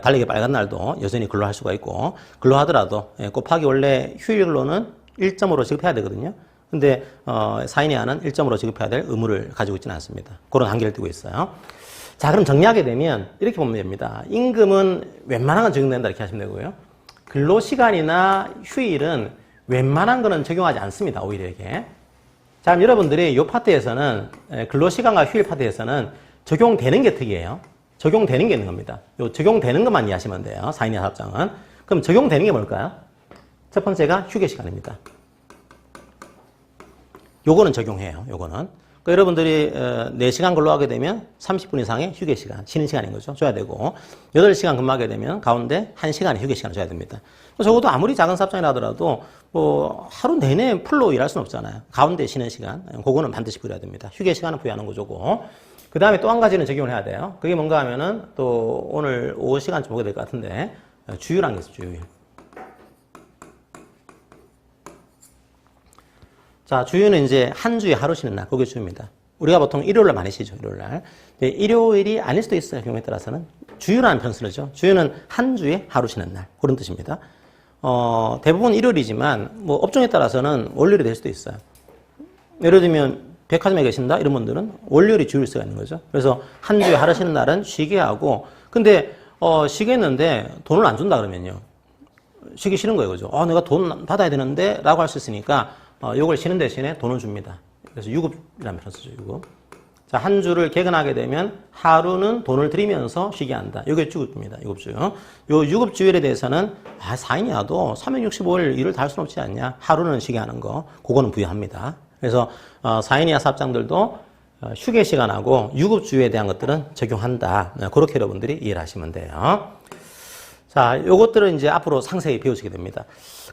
달리기 빨간 날도 여전히 근로할 수가 있고 근로하더라도 곱하기 원래 휴일 근로는 1.5로 지급해야 되거든요. 근데 4인 이하는 1.5로 지급해야 될 의무를 가지고 있지는 않습니다. 그런 한계를 두고 있어요. 자, 그럼 정리하게 되면 이렇게 보면 됩니다. 임금은 웬만한 건 적용된다 이렇게 하시면 되고요. 근로시간이나 휴일은 웬만한 거는 적용하지 않습니다. 오히려 이게. 자, 그럼 여러분들이 이 파트에서는 근로시간과 휴일 파트에서는 적용되는 게 특이해요. 적용되는 게 있는 겁니다. 요 적용되는 것만 이해하시면 돼요. 4인 이하 사업장은. 그럼 적용되는 게 뭘까요? 첫 번째가 휴게 시간입니다. 요거는 적용해요. 요거는. 그러니까 여러분들이 4시간 근로하게 되면 30분 이상의 휴게 시간, 쉬는 시간인 거죠. 줘야 되고 8시간 근무하게 되면 가운데 1시간의 휴게 시간을 줘야 됩니다. 적어도 아무리 작은 사업장이라 하더라도 뭐 하루 내내 풀로 일할 수는 없잖아요. 가운데 쉬는 시간, 그거는 반드시 부여해야 됩니다. 휴게 시간은 부여하는 거죠. 그 다음에 또 한 가지는 적용을 해야 돼요. 그게 뭔가 하면은 또 오늘 오후 시간쯤 보게 될 것 같은데 주휴라는 게 있어요. 주휴. 자, 주휴는 이제 한 주에 하루 쉬는 날, 그게 주휴입니다. 우리가 보통 일요일날 많이 쉬죠, 일요일날. 일요일이 아닐 수도 있어요, 경우에 따라서는. 주휴라는 표현 쓰죠. 주휴는 한 주에 하루 쉬는 날, 그런 뜻입니다. 대부분 일요일이지만, 뭐, 업종에 따라서는 월요일이 될 수도 있어요. 예를 들면, 백화점에 계신다? 이런 분들은 월요일이 주휴일 수가 있는 거죠. 그래서 한 주에 하루 쉬는 날은 쉬게 하고, 근데, 쉬겠는데 돈을 안 준다 그러면요. 쉬기 싫은 거예요, 그죠? 내가 돈 받아야 되는데? 라고 할 수 있으니까, 요걸 쉬는 대신에 돈을 줍니다. 그래서 유급이라는 표현 쓰죠, 유급. 자, 한 주를 개근하게 되면 하루는 돈을 들이면서 쉬게 한다. 이게 유급주입니다, 유급주. 요 유급주일에 대해서는, 4인이라도 365일 일을 다 할 수는 없지 않냐. 하루는 쉬게 하는 거, 그거는 부여합니다. 그래서, 4인이하 사업장들도 휴게 시간하고 유급주에 대한 것들은 적용한다. 그렇게 여러분들이 이해를 하시면 돼요. 자, 요것들은 이제 앞으로 상세히 배우시게 됩니다.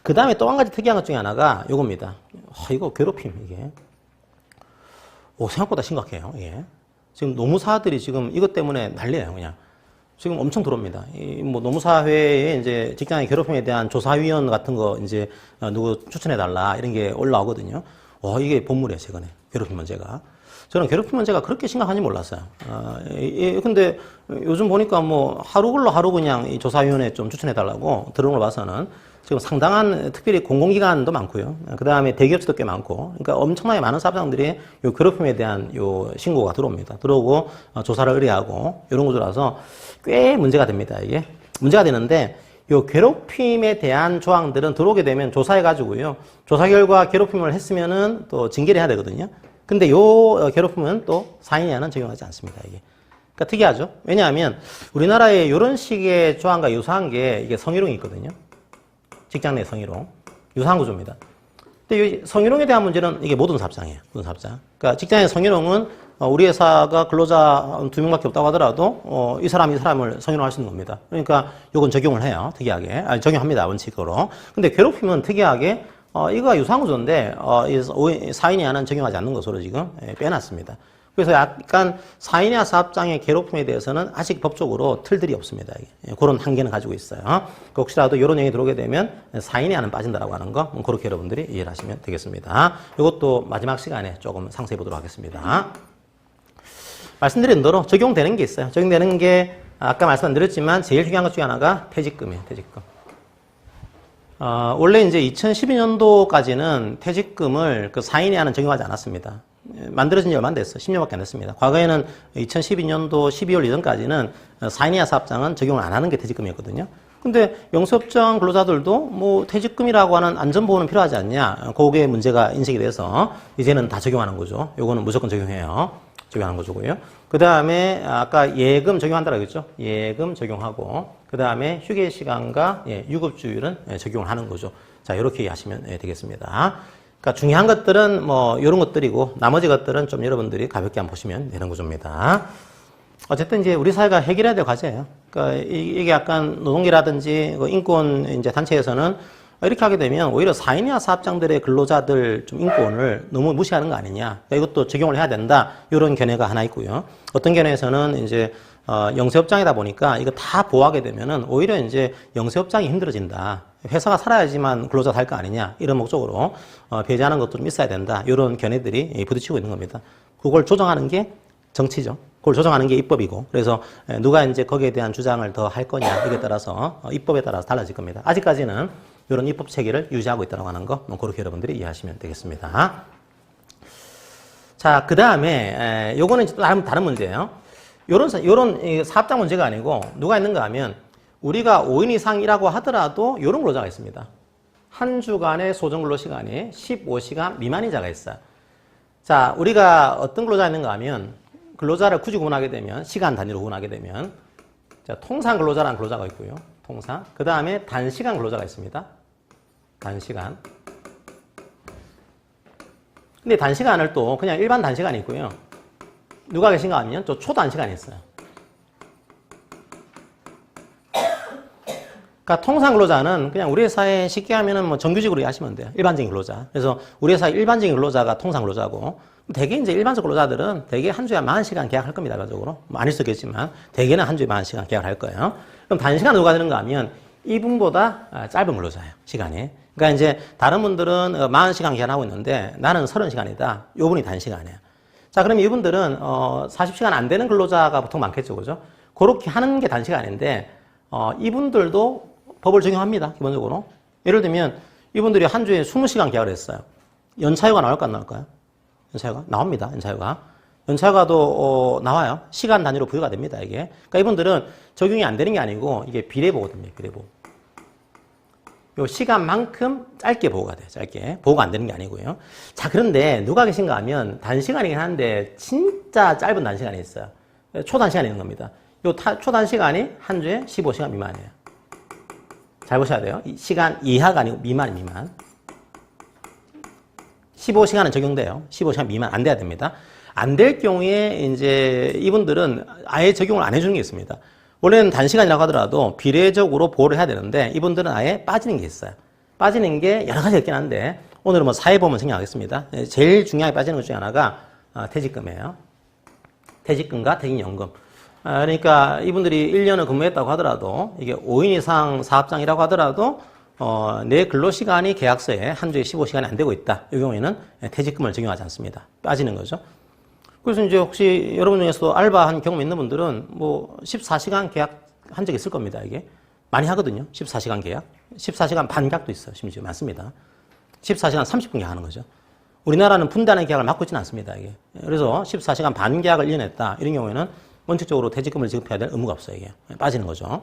그 다음에 또 한 가지 특이한 것 중에 하나가 요겁니다. 이거 괴롭힘, 이게. 생각보다 심각해요, 이게. 지금 노무사들이 지금 이것 때문에 난리예요, 그냥. 지금 엄청 들어옵니다. 뭐 노무사회에 이제 직장의 괴롭힘에 대한 조사위원 같은 거 이제 누구 추천해달라 이런 게 올라오거든요. 이게 본물이에요, 최근에. 괴롭힘 문제가. 저는 괴롭힘 문제가 그렇게 심각한지 몰랐어요. 근데 요즘 보니까 뭐 하루 근로 하루 그냥 이 조사위원회 좀 추천해달라고 들어온 걸 봐서는 지금 상당한 특별히 공공기관도 많고요. 그 다음에 대기업체도 꽤 많고. 그러니까 엄청나게 많은 사업장들이 요 괴롭힘에 대한 요 신고가 들어옵니다. 들어오고 조사를 의뢰하고 이런 구조라서 꽤 문제가 됩니다, 이게. 문제가 되는데 요 괴롭힘에 대한 조항들은 들어오게 되면 조사해가지고요. 조사 결과 괴롭힘을 했으면은 또 징계를 해야 되거든요. 근데 요 괴롭힘은 또 4인 이하는 적용하지 않습니다, 이게. 그러니까 특이하죠? 왜냐하면 우리나라에 이런 식의 조항과 유사한 게 이게 성희롱이 있거든요. 직장 내 성희롱. 유사한 구조입니다. 근데 이 성희롱에 대한 문제는 이게 모든 사업장이에요. 모든 사업장. 그러니까 직장의 성희롱은 우리 회사가 근로자 2명밖에 없다고 하더라도 이 사람을 성희롱할 수 있는 겁니다. 그러니까 이건 적용을 해요. 특이하게. 적용합니다. 원칙으로. 근데 괴롭힘은 특이하게 이거가 유사한 구조인데 4인 이하는 적용하지 않는 것으로 지금 빼놨습니다. 그래서 약간 4인 이하 사업장의 괴롭힘에 대해서는 아직 법적으로 틀들이 없습니다. 그런 한계는 가지고 있어요. 혹시라도 이런 얘기 들어오게 되면 4인 이하는 빠진다라고 하는 거 그렇게 여러분들이 이해를 하시면 되겠습니다. 이것도 마지막 시간에 조금 상세히 보도록 하겠습니다. 말씀드린 대로 적용되는 게 있어요. 적용되는 게 아까 말씀드렸지만 제일 중요한 것 중에 하나가 퇴직금이에요. 퇴직금. 원래 이제 2012년도까지는 퇴직금을 그 4인 이하는 적용하지 않았습니다. 만들어진 지 얼마 안 됐어요. 10년밖에 안 됐습니다. 과거에는 2012년도 12월 이전까지는 4인 이하 사업장은 적용을 안 하는 게 퇴직금이었거든요. 근데 영세업장 근로자들도 뭐 퇴직금이라고 하는 안전보호는 필요하지 않냐. 그게 문제가 인식이 돼서 이제는 다 적용하는 거죠. 요거는 무조건 적용해요. 적용하는 거고요. 그 다음에 아까 예금 적용한다고 했죠. 예금 적용하고 그 다음에 휴게 시간과 유급주일은 적용을 하는 거죠. 자, 이렇게 이해하시면 되겠습니다. 그러니까 중요한 것들은 뭐 이런 것들이고 나머지 것들은 좀 여러분들이 가볍게 한번 보시면 되는 구조입니다. 어쨌든 이제 우리 사회가 해결해야 될 과제예요. 그러니까 이게 약간 노동계라든지 인권 이제 단체에서는 이렇게 하게 되면 오히려 4인 이하 사업장들의 근로자들 좀 인권을 너무 무시하는 거 아니냐. 그러니까 이것도 적용을 해야 된다. 이런 견해가 하나 있고요. 어떤 견해에서는 이제 영세업장이다 보니까 이거 다 보호하게 되면은 오히려 이제 영세업장이 힘들어진다. 회사가 살아야지만 근로자 살 거 아니냐. 이런 목적으로 배제하는 것도 좀 있어야 된다. 이런 견해들이 부딪히고 있는 겁니다. 그걸 조정하는 게 정치죠. 그걸 조정하는 게 입법이고. 그래서 누가 이제 거기에 대한 주장을 더 할 거냐. 이게 따라서 입법에 따라서 달라질 겁니다. 아직까지는 이런 입법 체계를 유지하고 있다고 하는 거 그렇게 여러분들이 이해하시면 되겠습니다. 자, 그 다음에 요거는 또 다른 문제예요. 요런 사업장 문제가 아니고 누가 있는가 하면 우리가 5인 이상 일하고 하더라도 요런 근로자가 있습니다. 한 주간의 소정 근로 시간이 15시간 미만인 자가 있어요. 자, 우리가 어떤 근로자가 있는가 하면 근로자를 굳이 구분하게 되면 시간 단위로 구분하게 되면 자, 통상 근로자라는 근로자가 있고요. 통상. 그 다음에 단시간 근로자가 있습니다. 단시간. 근데 단시간을 또 그냥 일반 단시간이 있고요. 누가 계신가 하면 또 초단시간이 있어요. 그러니까 통상 근로자는 그냥 우리 회사에 쉽게 하면은 뭐 정규직으로 이해하시면 돼요. 일반적인 근로자. 그래서 우리 회사 일반적인 근로자가 통상 근로자고, 대개 이제 일반적 근로자들은 대개 한 주에 40시간 계약할 겁니다. 일반적으로. 뭐 아닐 수 있겠지만, 대개는 한 주에 40시간 계약을 할 거예요. 그럼 단시간 누가 되는가 하면 이분보다 짧은 근로자예요. 시간이. 그러니까 이제 다른 분들은 40시간 계약하고 있는데 나는 30시간이다. 요분이 단시간이에요. 자, 그럼 이분들은 40시간 안 되는 근로자가 보통 많겠죠. 그죠? 그렇게 하는 게 단시간인데 이분들도 법을 적용합니다. 기본적으로. 예를 들면 이분들이 한 주에 20시간 계약을 했어요. 연차휴가 나올까 안 나올까요? 연차휴가? 나옵니다. 연차휴가. 연차휴가도 나와요. 시간 단위로 부여가 됩니다. 이게. 그러니까 이분들은 적용이 안 되는 게 아니고 이게 비례보거든요. 비례보. 요 시간만큼 짧게 보호가 돼요. 짧게. 보호가 안 되는 게 아니고요. 자, 그런데 누가 계신가 하면 단시간이긴 한데 진짜 짧은 단시간이 있어요. 초단시간이 있는 겁니다. 요 초단시간이 한 주에 15시간 미만이에요. 잘 보셔야 돼요. 시간 이하가 아니고 미만. 15시간은 적용돼요. 15시간 미만 안 돼야 됩니다. 안 될 경우에 이제 이분들은 아예 적용을 안 해주는 게 있습니다. 원래는 단시간이라고 하더라도 비례적으로 보호를 해야 되는데 이분들은 아예 빠지는 게 있어요. 빠지는 게 여러 가지 있긴 한데 오늘은 뭐 사회보험을 생략하겠습니다. 제일 중요하게 빠지는 것 중에 하나가 퇴직금이에요. 퇴직금과 퇴직연금. 그러니까 이분들이 1년을 근무했다고 하더라도 이게 5인 이상 사업장이라고 하더라도 내 근로시간이 계약서에 한 주에 15시간이 안 되고 있다. 이 경우에는 퇴직금을 적용하지 않습니다. 빠지는 거죠. 그래서 이제 혹시 여러분 중에서도 알바한 경험 있는 분들은 뭐 14시간 계약 한 적 있을 겁니다. 이게 많이 하거든요. 14시간 계약. 14시간 반 계약도 있어요. 심지어 많습니다. 14시간 30분 계약하는 거죠. 우리나라는 분단의 계약을 맡고 있지는 않습니다. 이게. 그래서 14시간 반 계약을 1년 했다. 이런 경우에는 원칙적으로 퇴직금을 지급해야 될 의무가 없어요. 이게. 빠지는 거죠.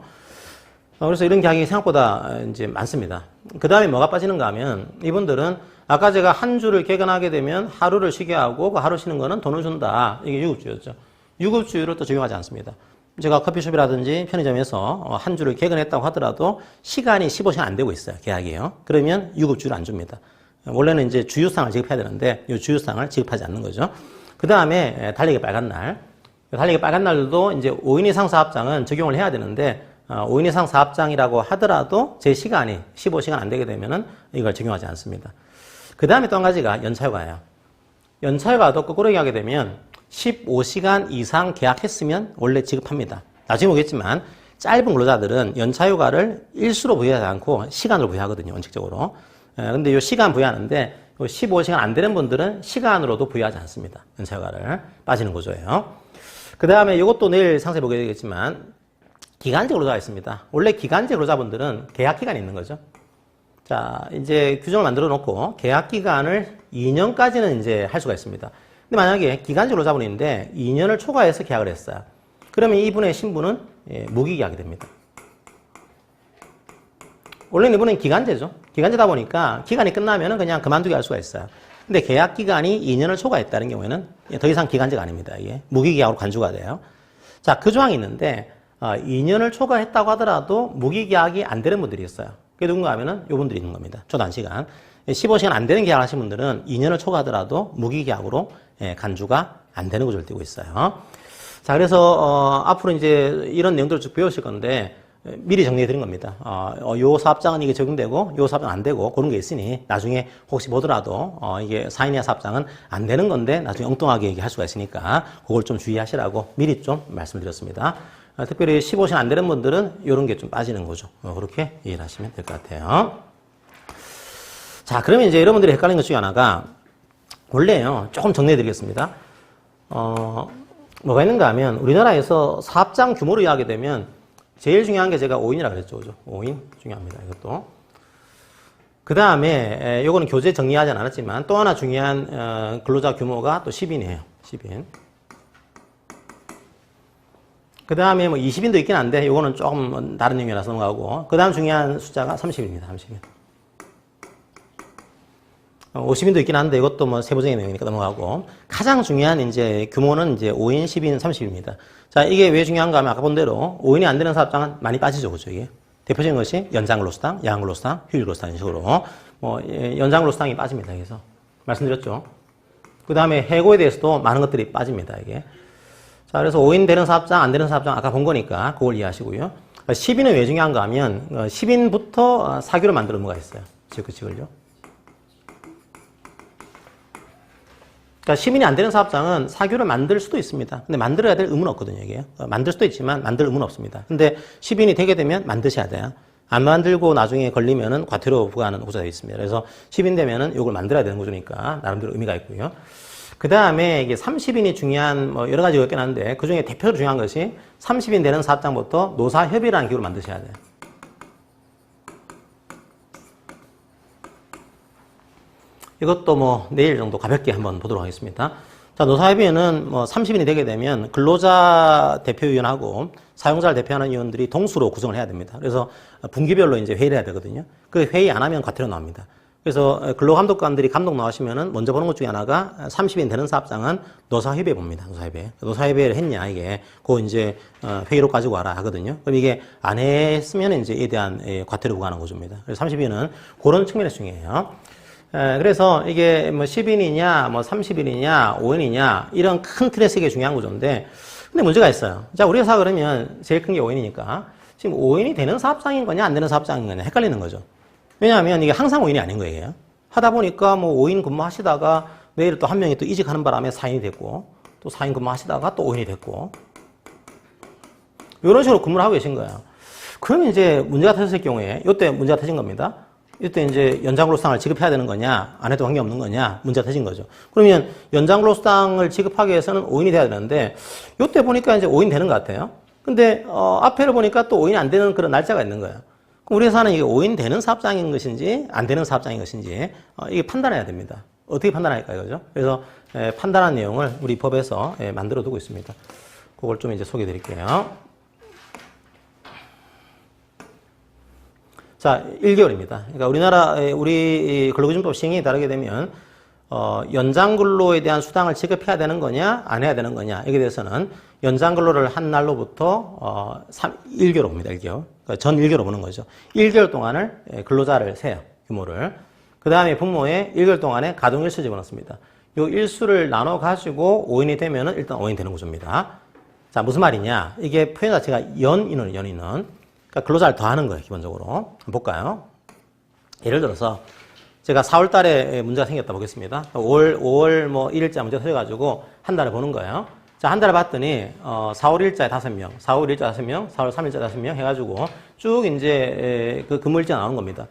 그래서 이런 계약이 생각보다 이제 많습니다. 그 다음에 뭐가 빠지는가 하면 이분들은 아까 제가 한 주를 개근하게 되면 하루를 쉬게 하고 그 하루 쉬는 거는 돈을 준다. 이게 유급주였죠. 유급주를 또 적용하지 않습니다. 제가 커피숍이라든지 편의점에서 한 주를 개근했다고 하더라도 시간이 15시간 안 되고 있어요. 계약이에요. 그러면 유급주를 안 줍니다. 원래는 이제 주휴상을 지급해야 되는데 이 주휴상을 지급하지 않는 거죠. 그 다음에 달리기 빨간 날. 달리기 빨간 날도 이제 5인 이상 사업장은 적용을 해야 되는데 5인 이상 사업장이라고 하더라도 제 시간이 15시간 안 되게 되면은 이걸 적용하지 않습니다. 그 다음에 또 한 가지가 연차휴가예요. 연차휴가도 거꾸로 얘기하게 되면 15시간 이상 계약했으면 원래 지급합니다. 나중에 보겠지만 짧은 근로자들은 연차휴가를 일수로 부여하지 않고 시간으로 부여하거든요. 원칙적으로. 근데 이 시간 부여하는데 15시간 안 되는 분들은 시간으로도 부여하지 않습니다. 연차휴가를. 빠지는 구조예요. 그 다음에 이것도 내일 상세히 보게 되겠지만 기간제 근로자가 있습니다. 원래 기간제 근로자분들은 계약 기간이 있는 거죠. 자, 이제 규정을 만들어 놓고 계약 기간을 2년까지는 이제 할 수가 있습니다. 근데 만약에 기간제 근로자분인데 2년을 초과해서 계약을 했어요. 그러면 이분의 신분은 무기계약이 됩니다. 원래는 이분은 기간제죠. 기간제다 보니까 기간이 끝나면은 그냥 그만두게 할 수가 있어요. 근데 계약 기간이 2년을 초과했다는 경우에는 더 이상 기간제가 아닙니다. 이게 무기계약으로 간주가 돼요. 자, 그 조항이 있는데 2년을 초과했다고 하더라도 무기계약이 안 되는 분들이 있어요. 그게 누군가 하면은 요분들이 있는 겁니다. 초단시간. 15시간 안 되는 계약을 하신 분들은 2년을 초과하더라도 무기계약으로 간주가 안 되는 구조를 띄고 있어요. 자, 그래서 앞으로 이제 이런 내용들을 쭉 배우실 건데 미리 정리해 드린 겁니다. 요 사업장은 이게 적용되고 요 사업장은 안 되고 그런 게 있으니 나중에 혹시 보더라도 이게 4인 이하 사업장은 안 되는 건데 나중에 엉뚱하게 얘기할 수가 있으니까 그걸 좀 주의하시라고 미리 좀 말씀을 드렸습니다. 특별히 15시간 안 되는 분들은 이런 게 좀 빠지는 거죠. 그렇게 이해를 하시면 될 것 같아요. 자, 그러면 이제 여러분들이 헷갈리는 것 중에 하나가 원래요. 조금 정리해 드리겠습니다. 뭐가 있는가 하면 우리나라에서 사업장 규모로 이야기하게 되면 제일 중요한 게 제가 5인이라고 그랬죠. 그죠? 5인 중요합니다. 이것도. 그 다음에 요거는 교재 정리하지 않았지만 또 하나 중요한 근로자 규모가 또 10인이에요. 10인. 그 다음에 뭐 20인도 있긴 한데 요거는 조금 다른 내용이라서 넘어가고 그 다음 중요한 숫자가 30인입니다. 30인. 50인도 있긴 한데 이것도 뭐 세부적인 내용이니까 넘어가고 가장 중요한 이제 규모는 이제 5인, 10인, 30입니다. 자, 이게 왜 중요한가 하면 아까 본 대로 5인이 안 되는 사업장은 많이 빠지죠. 그죠? 이게. 대표적인 것이 연장 근로수당, 야간 근로수당, 휴일 근로수당 이런 식으로 뭐 연장 근로수당이 빠집니다. 그래서 말씀드렸죠. 그 다음에 해고에 대해서도 많은 것들이 빠집니다, 이게. 자, 그래서 5인 되는 사업장, 안 되는 사업장 아까 본 거니까 그걸 이해하시고요. 10인은 왜 중요한가 하면 10인부터 사규를 만드는 의무가 있어요. 지그치글요. 그러니까 10인이 안 되는 사업장은 사규를 만들 수도 있습니다. 근데 만들어야 될 의무는 없거든요, 이게. 만들 수도 있지만 만들 의무는 없습니다. 근데 10인이 되게 되면 만드셔야 돼요. 안 만들고 나중에 걸리면은 과태료 부과하는 구조가 되어 있습니다. 그래서 10인 되면은 이걸 만들어야 되는 구조니까 나름대로 의미가 있고요. 그 다음에 이게 30인이 중요한 뭐 여러 가지가 있긴 한데 그 중에 대표로 중요한 것이 30인 되는 사업장부터 노사협의라는 기구를 만드셔야 돼요. 이것도 뭐 내일 정도 가볍게 한번 보도록 하겠습니다. 자, 노사협의회는 뭐 30인이 되게 되면 근로자 대표위원하고 사용자를 대표하는 위원들이 동수로 구성을 해야 됩니다. 그래서 분기별로 이제 회의를 해야 되거든요. 그 회의 안 하면 과태료 나옵니다. 그래서 근로감독관들이 감독 나오시면은 먼저 보는 것 중에 하나가 30인 되는 사업장은 노사협의회 봅니다. 노사협의회. 노사협의회를 했냐, 이게. 그거 이제 회의로 가지고 와라 하거든요. 그럼 이게 안 했으면 이제 이에 대한 과태료 부과하는 구조입니다. 그래서 30인은 그런 측면에서 중요해요. 그래서 이게 뭐 10인이냐, 뭐 30인이냐, 5인이냐, 이런 큰 틀에서 이게 중요한 구조인데, 근데 문제가 있어요. 자, 우리 회사 그러면 제일 큰 게 5인이니까, 지금 5인이 되는 사업장인 거냐, 안 되는 사업장인 거냐, 헷갈리는 거죠. 왜냐하면 이게 항상 5인이 아닌 거예요. 하다 보니까 뭐 5인 근무하시다가 내일 또 한 명이 또 이직하는 바람에 4인이 됐고, 또 4인 근무하시다가 또 5인이 됐고, 이런 식으로 근무를 하고 계신 거예요. 그러면 이제 문제가 터졌을 경우에, 이때 문제가 터진 겁니다. 이때 이제 연장근로수당을 지급해야 되는 거냐, 안 해도 관계없는 거냐, 문제가 터진 거죠. 그러면 연장근로수당을 지급하기 위해서는 5인이 돼야 되는데, 이때 보니까 이제 5인 되는 것 같아요. 근데, 앞에를 보니까 또 5인이 안 되는 그런 날짜가 있는 거예요. 그럼 우리 회사는 이게 5인 되는 사업장인 것인지, 안 되는 사업장인 것인지, 이게 판단해야 됩니다. 어떻게 판단할까요, 그죠? 그래서, 판단한 내용을 우리 법에서 만들어 두고 있습니다. 그걸 좀 이제 소개해 드릴게요. 자, 1개월입니다. 그러니까 우리 근로기준법 시행이 다르게 되면, 연장근로에 대한 수당을 지급해야 되는 거냐, 안 해야 되는 거냐, 여기에 대해서는 연장근로를 한 날로부터, 1개월 봅니다, 1개월. 그러니까 전 1개월 보는 거죠. 1개월 동안을 근로자를 세요, 규모를. 그 다음에 분모에 1개월 동안에 가동일수 집어넣습니다. 요 일수를 나눠가지고 5인이 되면은 일단 5인 되는 구조입니다. 자, 무슨 말이냐. 이게 표현 자체가 연인은. 그러니까 근로자를 더하는 거예요, 기본적으로. 한번 볼까요? 예를 들어서 제가 4월 달에 문제가 생겼다 보겠습니다. 5월 뭐 1일자 문제가 터져가지고 한 달에 보는 거예요. 자, 한 달에 봤더니 4월 1일자에 5명, 4월 1일자 5명, 4월 3일자 5명 해가지고 쭉 이제 그 근무일자 나오는 겁니다.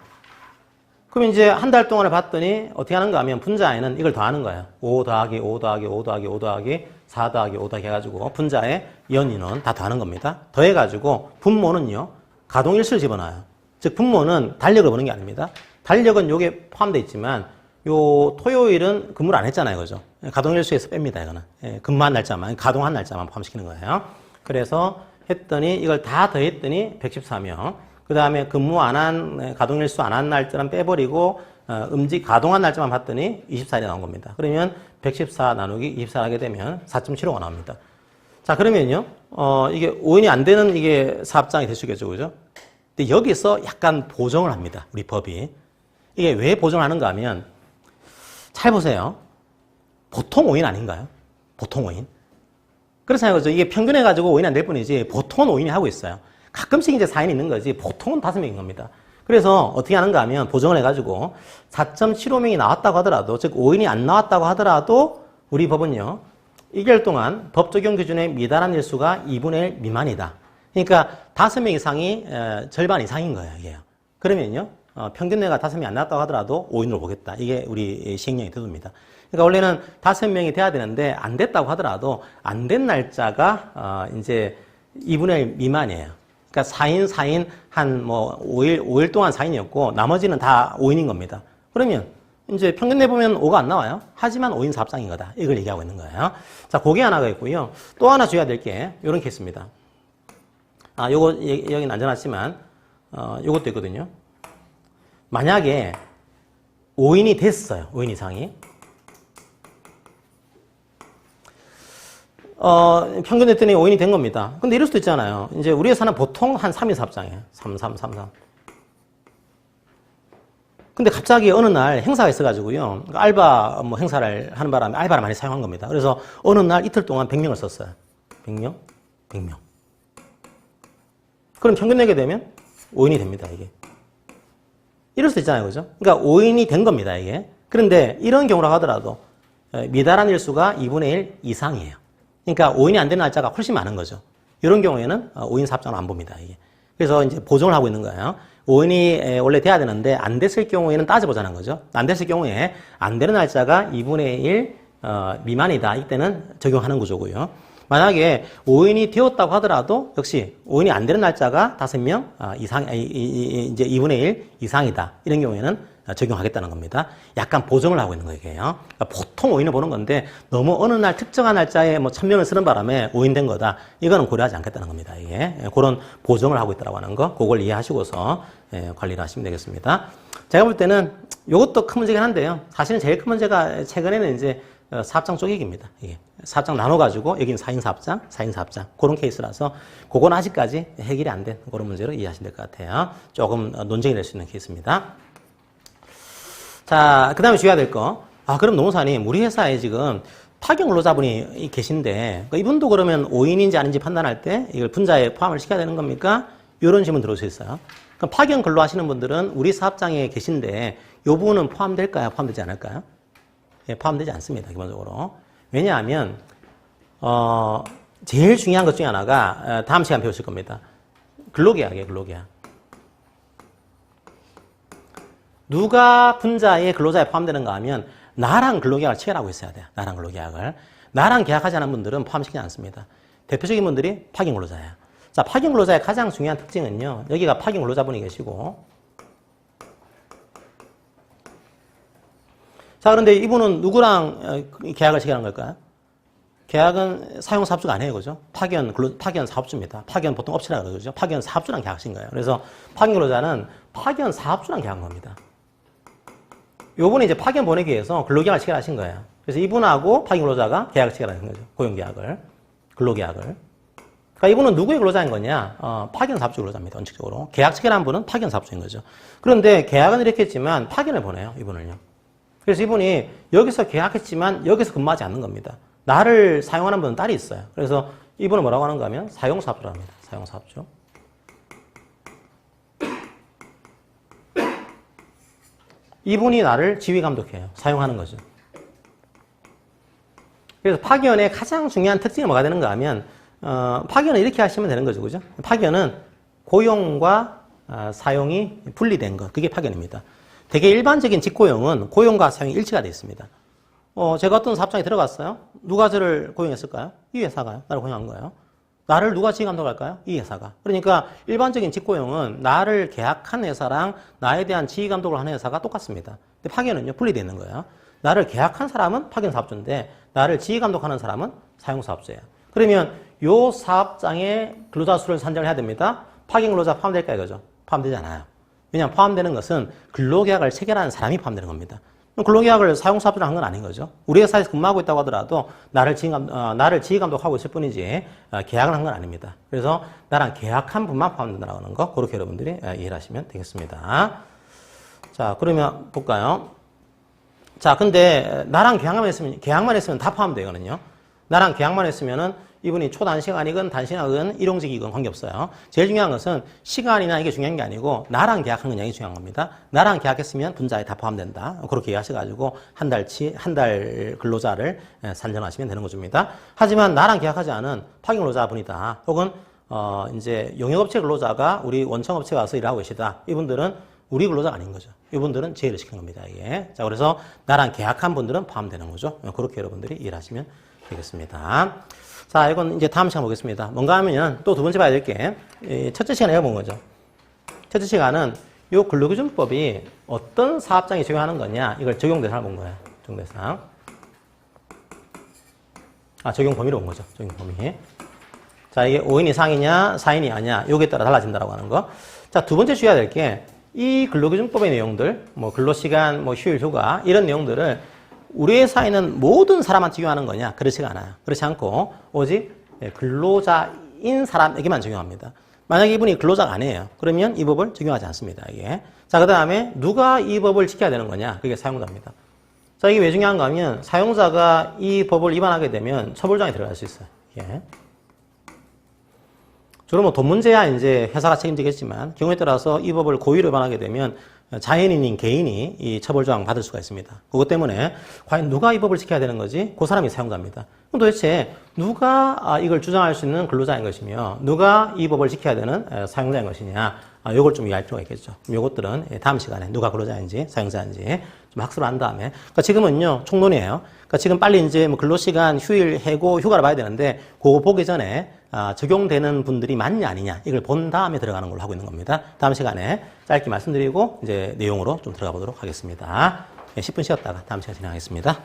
그럼 이제 한 달 동안에 봤더니 어떻게 하는가 하면 분자에는 이걸 더하는 거예요. 5 더하기 5 더하기 5 더하기 5 더하기 4 더하기 5 더하기 해가지고 분자에 연인원 다 더하는 겁니다. 더해가지고 분모는요, 가동일수를 집어넣어요. 즉 분모는 달력을 보는 게 아닙니다. 달력은 요게 포함되어 있지만 요 토요일은 근무를 안 했잖아요, 그죠? 가동일수에서 뺍니다, 이거는. 근무한 날짜만, 가동한 날짜만 포함시키는 거예요. 그래서 했더니 이걸 다 더했더니 114명. 그 다음에 근무 안 한, 가동일수 안 한 날짜는 빼버리고 가동한 날짜만 봤더니 24일이 나온 겁니다. 그러면 114 나누기 24 하게 되면 4.75가 나옵니다. 자, 그러면요, 이게 5인이 안 되는 이게 사업장이 될 수 있겠죠, 그죠? 근데 여기서 약간 보정을 합니다, 우리 법이. 이게 왜 보정을 하는가 하면, 잘 보세요. 보통 5인 아닌가요? 보통 5인. 그렇잖아요, 그죠? 이게 평균해가지고 5인이 안 될 뿐이지, 보통은 5인이 하고 있어요. 가끔씩 이제 4인이 있는 거지, 보통은 5명인 겁니다. 그래서 어떻게 하는가 하면, 보정을 해가지고, 4.75명이 나왔다고 하더라도, 즉 5인이 안 나왔다고 하더라도, 우리 법은요, 1개월 동안 법 적용 기준에 미달한 일수가 2분의 1 미만이다. 그러니까 5명 이상이 절반 이상인 거예요, 이게요. 그러면요, 평균 내가 5명이 안 나왔다고 하더라도 5인으로 보겠다. 이게 우리 시행령의 뜻입니다. 그러니까 원래는 5명이 돼야 되는데 안 됐다고 하더라도 안 된 날짜가 이제 2분의 1 미만이에요. 그러니까 4인 한 뭐 5일 동안 4인이었고 나머지는 다 5인인 겁니다. 그러면 이제 평균 내보면 5가 안 나와요. 하지만 5인 사업장인 거다. 이걸 얘기하고 있는 거예요. 자, 그게 하나가 있고요. 또 하나 줘야 될 게 이런 케이스입니다. 요거 여기는 안 전했지만 요것도 있거든요. 만약에 5인이 됐어요. 5인 이상이. 평균 냈더니 5인이 된 겁니다. 근데 이럴 수도 있잖아요. 이제 우리 회사는 보통 한 3인 사업장이에요. 3. 근데 갑자기 어느 날 행사가 있어가지고요. 알바 뭐 행사를 하는 바람에 알바를 많이 사용한 겁니다. 그래서 어느 날 이틀 동안 100명을 썼어요. 100명? 100명. 그럼 평균 내게 되면 5인이 됩니다, 이게. 이럴 수 있잖아요, 그죠? 그러니까 5인이 된 겁니다, 이게. 그런데 이런 경우라고 하더라도 미달한 일수가 2분의 1 이상이에요. 그러니까 5인이 안 되는 날짜가 훨씬 많은 거죠. 이런 경우에는 5인 사업장을 안 봅니다, 이게. 그래서 이제 보정을 하고 있는 거예요. 5인이 원래 돼야 되는데 안 됐을 경우에는 따져보자는 거죠. 안 됐을 경우에 안 되는 날짜가 2분의 1 미만이다. 이때는 적용하는 구조고요. 만약에 5인이 되었다고 하더라도 역시 5인이 안 되는 날짜가 5명 이상, 이제 2분의 1 이상이다. 이런 경우에는 적용하겠다는 겁니다. 약간 보정을 하고 있는 거예요. 그러니까 보통 5인을 보는 건데 너무 어느 날 특정한 날짜에 뭐 1000명을 쓰는 바람에 5인 된 거다. 이거는 고려하지 않겠다는 겁니다. 이게 그런 보정을 하고 있다고 하는 거, 그걸 이해하시고서 관리를 하시면 되겠습니다. 제가 볼 때는 이것도 큰 문제긴 한데요. 사실은 제일 큰 문제가 최근에는 이제 사업장 쪼개기입니다. 이게 사업장 나눠가지고 여기는 4인 사업장, 4인 사업장 그런 케이스라서 그건 아직까지 해결이 안 된 그런 문제로 이해하시면 될 것 같아요. 조금 논쟁이 될 수 있는 케이스입니다. 자, 그 다음에 주의해야 될 거. 그럼 노무사님, 우리 회사에 지금 파견 근로자분이 계신데, 이분도 그러면 5인인지 아닌지 판단할 때 이걸 분자에 포함을 시켜야 되는 겁니까? 이런 질문 들어올 수 있어요. 그럼 파견 근로 하시는 분들은 우리 사업장에 계신데, 이 부분은 포함될까요? 포함되지 않을까요? 예, 포함되지 않습니다, 기본적으로. 왜냐하면, 제일 중요한 것 중에 하나가, 다음 시간 배우실 겁니다. 근로계약이에요, 근로계약. 누가 분자에 근로자에 포함되는가 하면 나랑 근로계약을 체결하고 있어야 돼요. 나랑 근로계약을. 나랑 계약하지 않은 분들은 포함시키지 않습니다. 대표적인 분들이 파견 근로자예요. 자, 파견 근로자의 가장 중요한 특징은요. 여기가 파견 근로자분이 계시고 자, 그런데 이분은 누구랑 계약을 체결한 걸까요? 계약은 사용사업주가 아니에요, 그죠? 파견 사업주입니다. 파견 보통 업체라고 그러죠. 파견 사업주랑 계약하신 거예요. 그래서 파견 근로자는 파견 사업주랑 계약한 겁니다. 요번에 이제 파견 보내기 위해서 근로계약을 체결하신 거예요. 그래서 이분하고 파견 근로자가 계약을 체결하신 거죠. 고용계약을. 근로계약을. 그러니까 이분은 누구의 근로자인 거냐? 파견 사업주 근로자입니다. 원칙적으로. 계약 체결한 분은 파견 사업주인 거죠. 그런데 계약은 이렇게 했지만 파견을 보내요. 이분을요. 그래서 이분이 여기서 계약했지만 여기서 근무하지 않는 겁니다. 나를 사용하는 분은 딸이 있어요. 그래서 이분은 뭐라고 하는가 하면 사용사업주라고 합니다. 사용사업주. 이분이 나를 지휘감독해요. 사용하는 거죠. 그래서 파견의 가장 중요한 특징이 뭐가 되는가 하면 파견은 이렇게 하시면 되는 거죠. 그죠? 파견은 고용과 사용이 분리된 것. 그게 파견입니다. 되게 일반적인 직고용은 고용과 사용이 일치가 되어 있습니다. 제가 어떤 사업장에 들어갔어요. 누가 저를 고용했을까요? 이 회사가요. 나를 고용한 거예요. 나를 누가 지휘감독할까요? 이 회사가. 그러니까 일반적인 직고용은 나를 계약한 회사랑 나에 대한 지휘감독을 하는 회사가 똑같습니다. 근데 파견은요, 분리되어 있는 거예요. 나를 계약한 사람은 파견사업주인데 나를 지휘감독하는 사람은 사용사업주예요. 그러면 이 사업장의 근로자 수를 산정을 해야 됩니다. 파견 근로자 포함될까요? 이거죠? 포함되지 않아요. 왜냐하면 포함되는 것은 근로계약을 체결하는 사람이 포함되는 겁니다. 근로계약을 사용사업주랑 한 건 아닌 거죠. 우리 회사에서 근무하고 있다고 하더라도 나를 지휘감독하고 있을 뿐이지 계약을 한 건 아닙니다. 그래서 나랑 계약한 분만 포함된다는 거 그렇게 여러분들이 이해를 하시면 되겠습니다. 자, 그러면 볼까요? 자, 근데 나랑 계약만 했으면 다 포함돼요, 이거는요. 나랑 계약만 했으면은 이분이 초단시간이건 단시간이건 일용직이건 관계없어요. 제일 중요한 것은 시간이나 이게 중요한 게 아니고 나랑 계약한 건 양이 중요한 겁니다. 나랑 계약했으면 분자에 다 포함된다. 그렇게 이해하셔가지고 한 달 근로자를 산정하시면 되는 것입니다. 하지만 나랑 계약하지 않은 파견 근로자분이다. 혹은 이제 용역업체 근로자가 우리 원청업체에 와서 일하고 계시다. 이분들은 우리 근로자가 아닌 거죠. 이분들은 제의를 시킨 겁니다. 이게. 자, 그래서 나랑 계약한 분들은 포함되는 거죠. 그렇게 여러분들이 이해를 하시면 되겠습니다. 자, 이건 이제 다음 시간 보겠습니다. 뭔가 하면 또 두 번째 봐야 될 게, 첫째 시간에 해본 거죠. 첫째 시간은 이 근로기준법이 어떤 사업장에 적용하는 거냐, 이걸 적용 대상을 본 거예요. 적용 대상. 적용 범위로 본 거죠. 적용 범위. 자, 이게 5인 이상이냐, 4인이 아니냐, 여기에 따라 달라진다라고 하는 거. 자, 두 번째 주의해야 될 게, 이 근로기준법의 내용들, 뭐 근로시간, 뭐 휴일, 휴가, 이런 내용들을 우리 회사에는 모든 사람한테 적용하는 거냐? 그렇지가 않아요. 그렇지 않고 오직 근로자인 사람에게만 적용합니다. 만약에 이분이 근로자가 아니에요. 그러면 이 법을 적용하지 않습니다. 이게. 자, 그 다음에 누가 이 법을 지켜야 되는 거냐? 그게 사용자입니다. 자, 이게 왜 중요한가 하면 사용자가 이 법을 위반하게 되면 처벌조항에 들어갈 수 있어요. 이게. 주로 뭐 돈 문제야 이제 회사가 책임지겠지만 경우에 따라서 이 법을 고의로 위반하게 되면 자연인인 개인이 이 처벌조항 받을 수가 있습니다. 그것 때문에 과연 누가 이 법을 지켜야 되는 거지? 그 사람이 사용자입니다. 그럼 도대체 누가 이걸 주장할 수 있는 근로자인 것이며 누가 이 법을 지켜야 되는 사용자인 것이냐? 요걸 좀 이해할 필요가 있겠죠. 요것들은 다음 시간에 누가 근로자인지 사용자인지 좀 학습을 한 다음에. 그러니까 지금은요, 총론이에요. 그러니까 지금 빨리 이제 뭐 근로시간, 휴일, 해고, 휴가를 봐야 되는데 그거 보기 전에 적용되는 분들이 맞냐 아니냐 이걸 본 다음에 들어가는 걸로 하고 있는 겁니다. 다음 시간에 짧게 말씀드리고 이제 내용으로 좀 들어가 보도록 하겠습니다. 10분 쉬었다가 다음 시간에 진행하겠습니다.